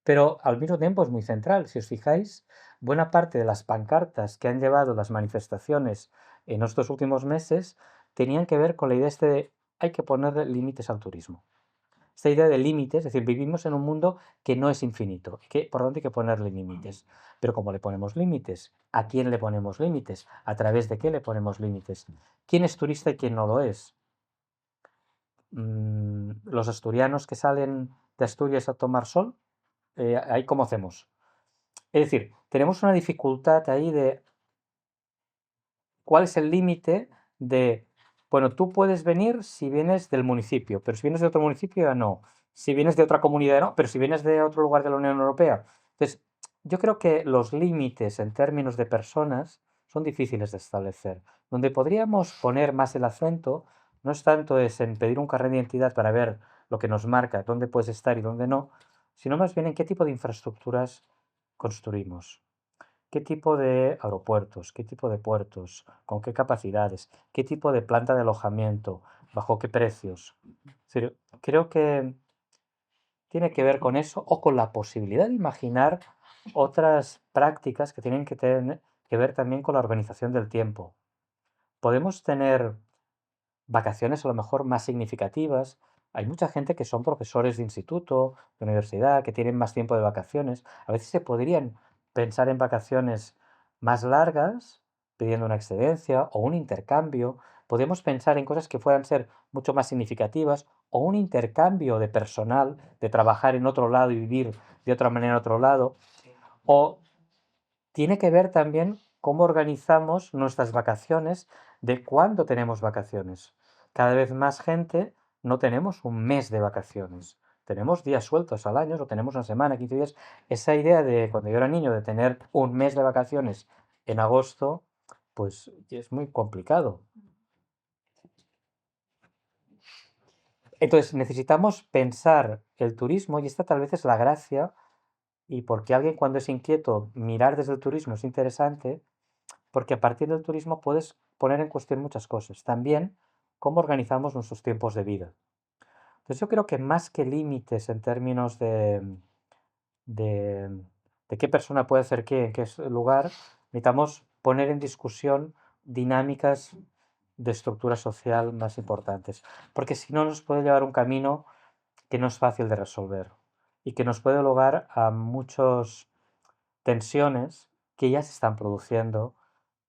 pero al mismo tiempo es muy central. Si os fijáis, buena parte de las pancartas que han llevado las manifestaciones en estos últimos meses tenían que ver con la idea de hay que poner límites al turismo. Esta idea de límites, es decir, vivimos en un mundo que no es infinito, que por lo tanto hay que ponerle límites. Pero ¿cómo le ponemos límites? ¿A quién le ponemos límites? ¿A través de qué le ponemos límites? ¿Quién es turista y quién no lo es? Los asturianos que salen de Asturias a tomar sol, ¿ahí cómo hacemos? Es decir, tenemos una dificultad ahí de cuál es el límite de, bueno, tú puedes venir si vienes del municipio, pero si vienes de otro municipio ya no. Si vienes de otra comunidad no, pero si vienes de otro lugar de la Unión Europea. Entonces, yo creo que los límites en términos de personas son difíciles de establecer. Donde podríamos poner más el acento no es tanto en pedir un carnet de identidad para ver lo que nos marca, dónde puedes estar y dónde no, sino más bien en qué tipo de infraestructuras construimos. ¿Qué tipo de aeropuertos? ¿Qué tipo de puertos? ¿Con qué capacidades? ¿Qué tipo de planta de alojamiento? ¿Bajo qué precios? Es decir, creo que tiene que ver con eso o con la posibilidad de imaginar otras prácticas que tienen que tener que ver también con la organización del tiempo. Podemos tener vacaciones a lo mejor más significativas. Hay mucha gente que son profesores de instituto, de universidad, que tienen más tiempo de vacaciones. A veces se podrían pensar en vacaciones más largas, pidiendo una excedencia o un intercambio. Podemos pensar en cosas que puedan ser mucho más significativas o un intercambio de personal, de trabajar en otro lado y vivir de otra manera en otro lado. O tiene que ver también cómo organizamos nuestras vacaciones, de cuándo tenemos vacaciones. Cada vez más gente no tenemos un mes de vacaciones, tenemos días sueltos al año, o tenemos una semana, 15 días. Esa idea de cuando yo era niño de tener un mes de vacaciones en agosto, pues es muy complicado. Entonces necesitamos pensar el turismo, y esta tal vez es la gracia, y porque alguien cuando es inquieto, mirar desde el turismo es interesante, porque a partir del turismo puedes poner en cuestión muchas cosas. También cómo organizamos nuestros tiempos de vida. Entonces yo creo que más que límites en términos de, de qué persona puede hacer qué, en qué lugar, necesitamos poner en discusión dinámicas de estructura social más importantes, porque si no nos puede llevar un camino que no es fácil de resolver y que nos puede dar lugar a muchas tensiones que ya se están produciendo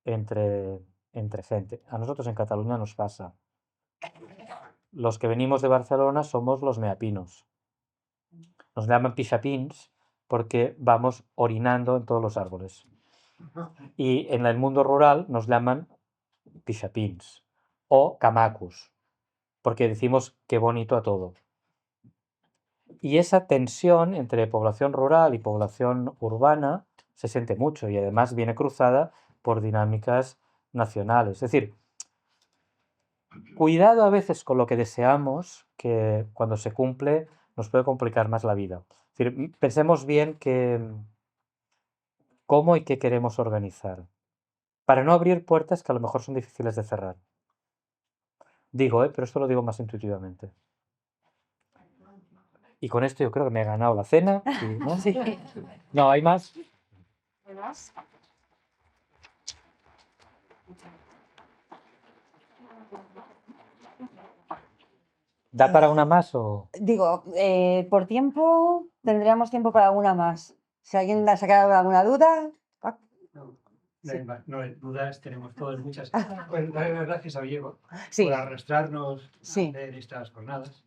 entre gente. A nosotros en Cataluña nos pasa. Los que venimos de Barcelona somos los meapinos. Nos llaman pixapins porque vamos orinando en todos los árboles. Y en el mundo rural nos llaman pixapins o camacus, porque decimos qué bonito a todo. Y esa tensión entre población rural y población urbana se siente mucho y además viene cruzada por dinámicas nacionales. Es decir, cuidado a veces con lo que deseamos, que cuando se cumple nos puede complicar más la vida. Es decir, pensemos bien cómo y qué queremos organizar, para no abrir puertas que a lo mejor son difíciles de cerrar. Digo, pero esto lo digo más intuitivamente. Y con esto yo creo que me he ganado la cena. ¿No? Sí. No, ¿hay más? ¿Da para una más o...? Digo, por tiempo, tendríamos tiempo para alguna más. Si alguien ha sacado alguna duda. No hay más, no hay dudas, tenemos todas muchas. Pues darle las gracias a Diego Sí, por arrastrarnos sí. a hacer estas jornadas,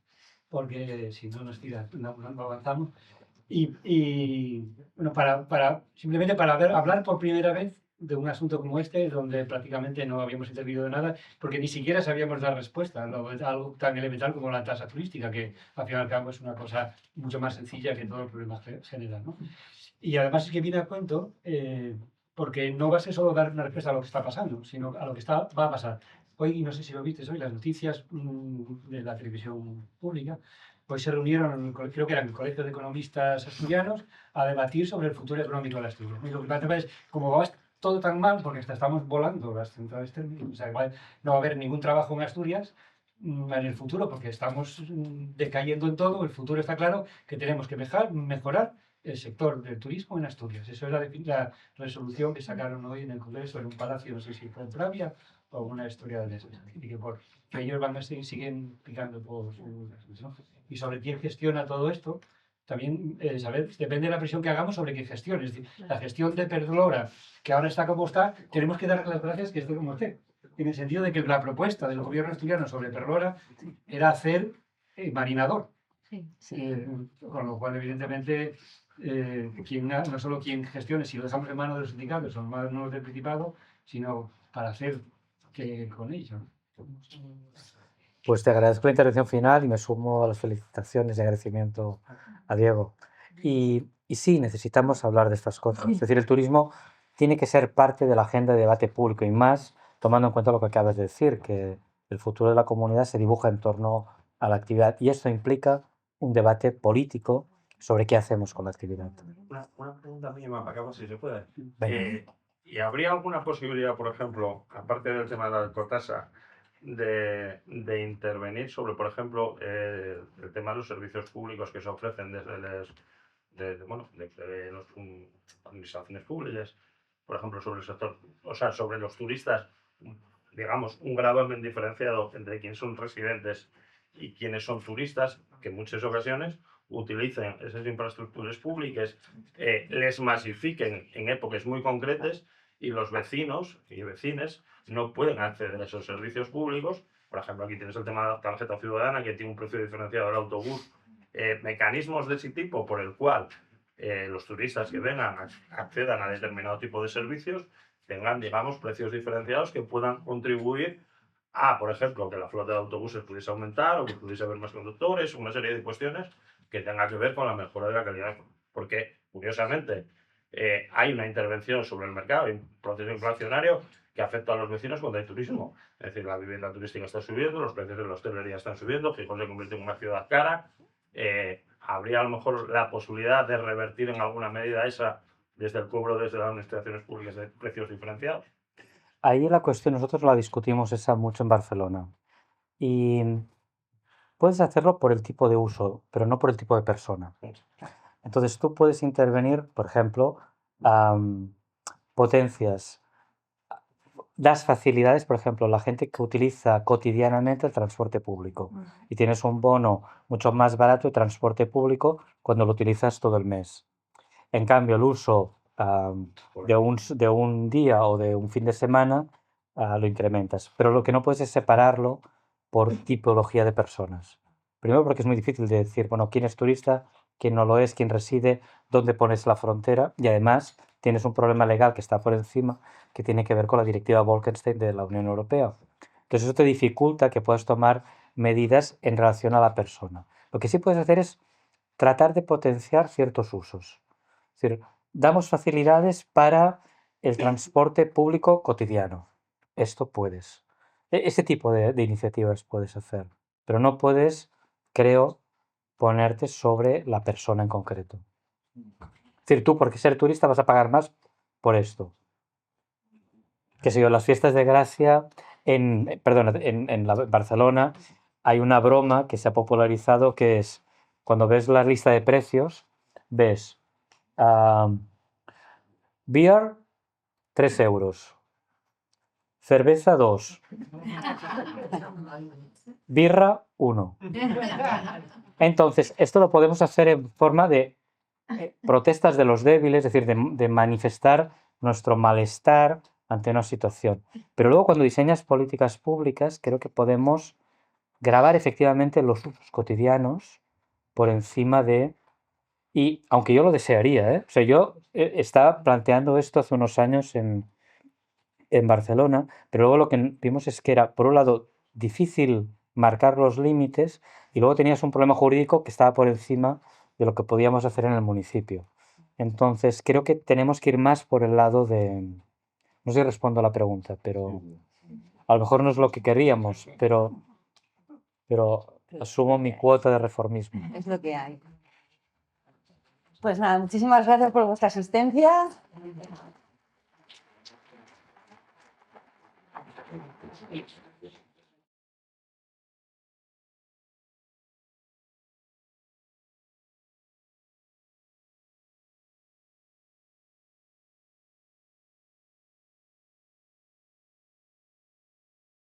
porque si no nos tira, no avanzamos. Y bueno, simplemente para hablar por primera vez de un asunto como este, donde prácticamente no habíamos intervenido de nada, porque ni siquiera sabíamos dar respuesta a algo tan elemental como la tasa turística, que al fin y al cabo es una cosa mucho más sencilla que todos los problemas que genera, ¿no? Y además es que viene a cuento, porque no va a ser solo dar una respuesta a lo que está pasando, sino a lo que va a pasar. Hoy, no sé si lo viste hoy, las noticias de la televisión pública, hoy se reunieron, creo que eran colegios de economistas asturianos, a debatir sobre el futuro económico de Asturias. Y lo que pasa es, como va todo tan mal, porque estamos volando las centrales térmicas, o sea, igual no va a haber ningún trabajo en Asturias en el futuro, porque estamos decayendo en todo, el futuro está claro, que tenemos que mejorar el sector del turismo en Asturias. Eso es la resolución que sacaron hoy en el Congreso, en un palacio, no sé si fue en Pravia o una historia de esas. Y que ellos siguen picando por ¿no? Y sobre quién gestiona todo esto, también depende de la presión que hagamos sobre qué gestión. Es decir, la gestión de Perdlora, que ahora está como está, tenemos que darle las gracias que esté como esté. En el sentido de que la propuesta del gobierno asturiano sobre Perdlora era hacer marinador. Con lo cual, evidentemente, no solo quien gestione, si lo dejamos en manos de los sindicatos o en manos del Principado, sino para hacer que con ellos. Pues te agradezco la intervención final y me sumo a las felicitaciones y agradecimiento a Diego. Y sí, necesitamos hablar de estas cosas. Es decir, el turismo tiene que ser parte de la agenda de debate público y más tomando en cuenta lo que acabas de decir, que el futuro de la comunidad se dibuja en torno a la actividad y esto implica un debate político sobre qué hacemos con la actividad. Una pregunta mínima para acá, si se puede. Venga. ¿Y habría alguna posibilidad, por ejemplo, aparte del tema de la alcotasa, de intervenir sobre, por ejemplo, el tema de los servicios públicos que se ofrecen desde las administraciones públicas, por ejemplo, sobre el sector, o sea, sobre los turistas, digamos, un grado bien diferenciado entre quienes son residentes y quienes son turistas, que en muchas ocasiones utilicen esas infraestructuras públicas, les masifiquen en épocas muy concretas y los vecinos y vecinas no pueden acceder a esos servicios públicos. Por ejemplo, aquí tienes el tema de la tarjeta ciudadana, que tiene un precio diferenciado del autobús. Mecanismos de ese tipo por el cual los turistas que vengan accedan a determinado tipo de servicios tengan, digamos, precios diferenciados que puedan contribuir a, por ejemplo, que la flota de autobuses pudiese aumentar o que pudiese haber más conductores, una serie de cuestiones que tenga que ver con la mejora de la calidad. Porque, curiosamente, hay una intervención sobre el mercado, hay un proceso inflacionario que afecta a los vecinos cuando hay turismo. Es decir, la vivienda turística está subiendo, los precios de la hostelería están subiendo, Gijón se convierte en una ciudad cara. Habría a lo mejor la posibilidad de revertir en alguna medida esa desde el cobro, desde las administraciones públicas de precios diferenciados. Ahí la cuestión, nosotros la discutimos esa mucho en Barcelona. Y puedes hacerlo por el tipo de uso, pero no por el tipo de persona. Entonces tú puedes intervenir, por ejemplo, potencias, das facilidades, por ejemplo, la gente que utiliza cotidianamente el transporte público y tienes un bono mucho más barato de transporte público cuando lo utilizas todo el mes. En cambio, el uso de un día o de un fin de semana lo incrementas. Pero lo que no puedes es separarlo por tipología de personas. Primero porque es muy difícil de decir, bueno, quién es turista, quién no lo es, quién reside, dónde pones la frontera. Y además tienes un problema legal que está por encima, que tiene que ver con la directiva Bolkestein de la Unión Europea. Entonces eso te dificulta que puedas tomar medidas en relación a la persona. Lo que sí puedes hacer es tratar de potenciar ciertos usos. Es decir, damos facilidades para el transporte público cotidiano. Esto puedes. Ese tipo de iniciativas puedes hacer. Pero no puedes, creo, ponerte sobre la persona en concreto. Es decir, tú, porque ser turista, vas a pagar más por esto. Que sé yo, las fiestas de gracia en Barcelona hay una broma que se ha popularizado que es cuando ves la lista de precios, ves beer 3 euros, cerveza 2, birra 1. Entonces, esto lo podemos hacer en forma de protestas de los débiles, es decir, de manifestar nuestro malestar ante una situación. Pero luego cuando diseñas políticas públicas, creo que podemos grabar efectivamente los usos cotidianos por encima de... Y aunque yo lo desearía, ¿eh? O sea, yo estaba planteando esto hace unos años en Barcelona, pero luego lo que vimos es que era, por un lado, difícil marcar los límites y luego tenías un problema jurídico que estaba por encima de lo que podíamos hacer en el municipio. Entonces, creo que tenemos que ir más por el lado de... No sé si respondo a la pregunta, pero a lo mejor no es lo que queríamos, pero asumo mi cuota de reformismo. Es lo que hay. Pues nada, muchísimas gracias por vuestra asistencia.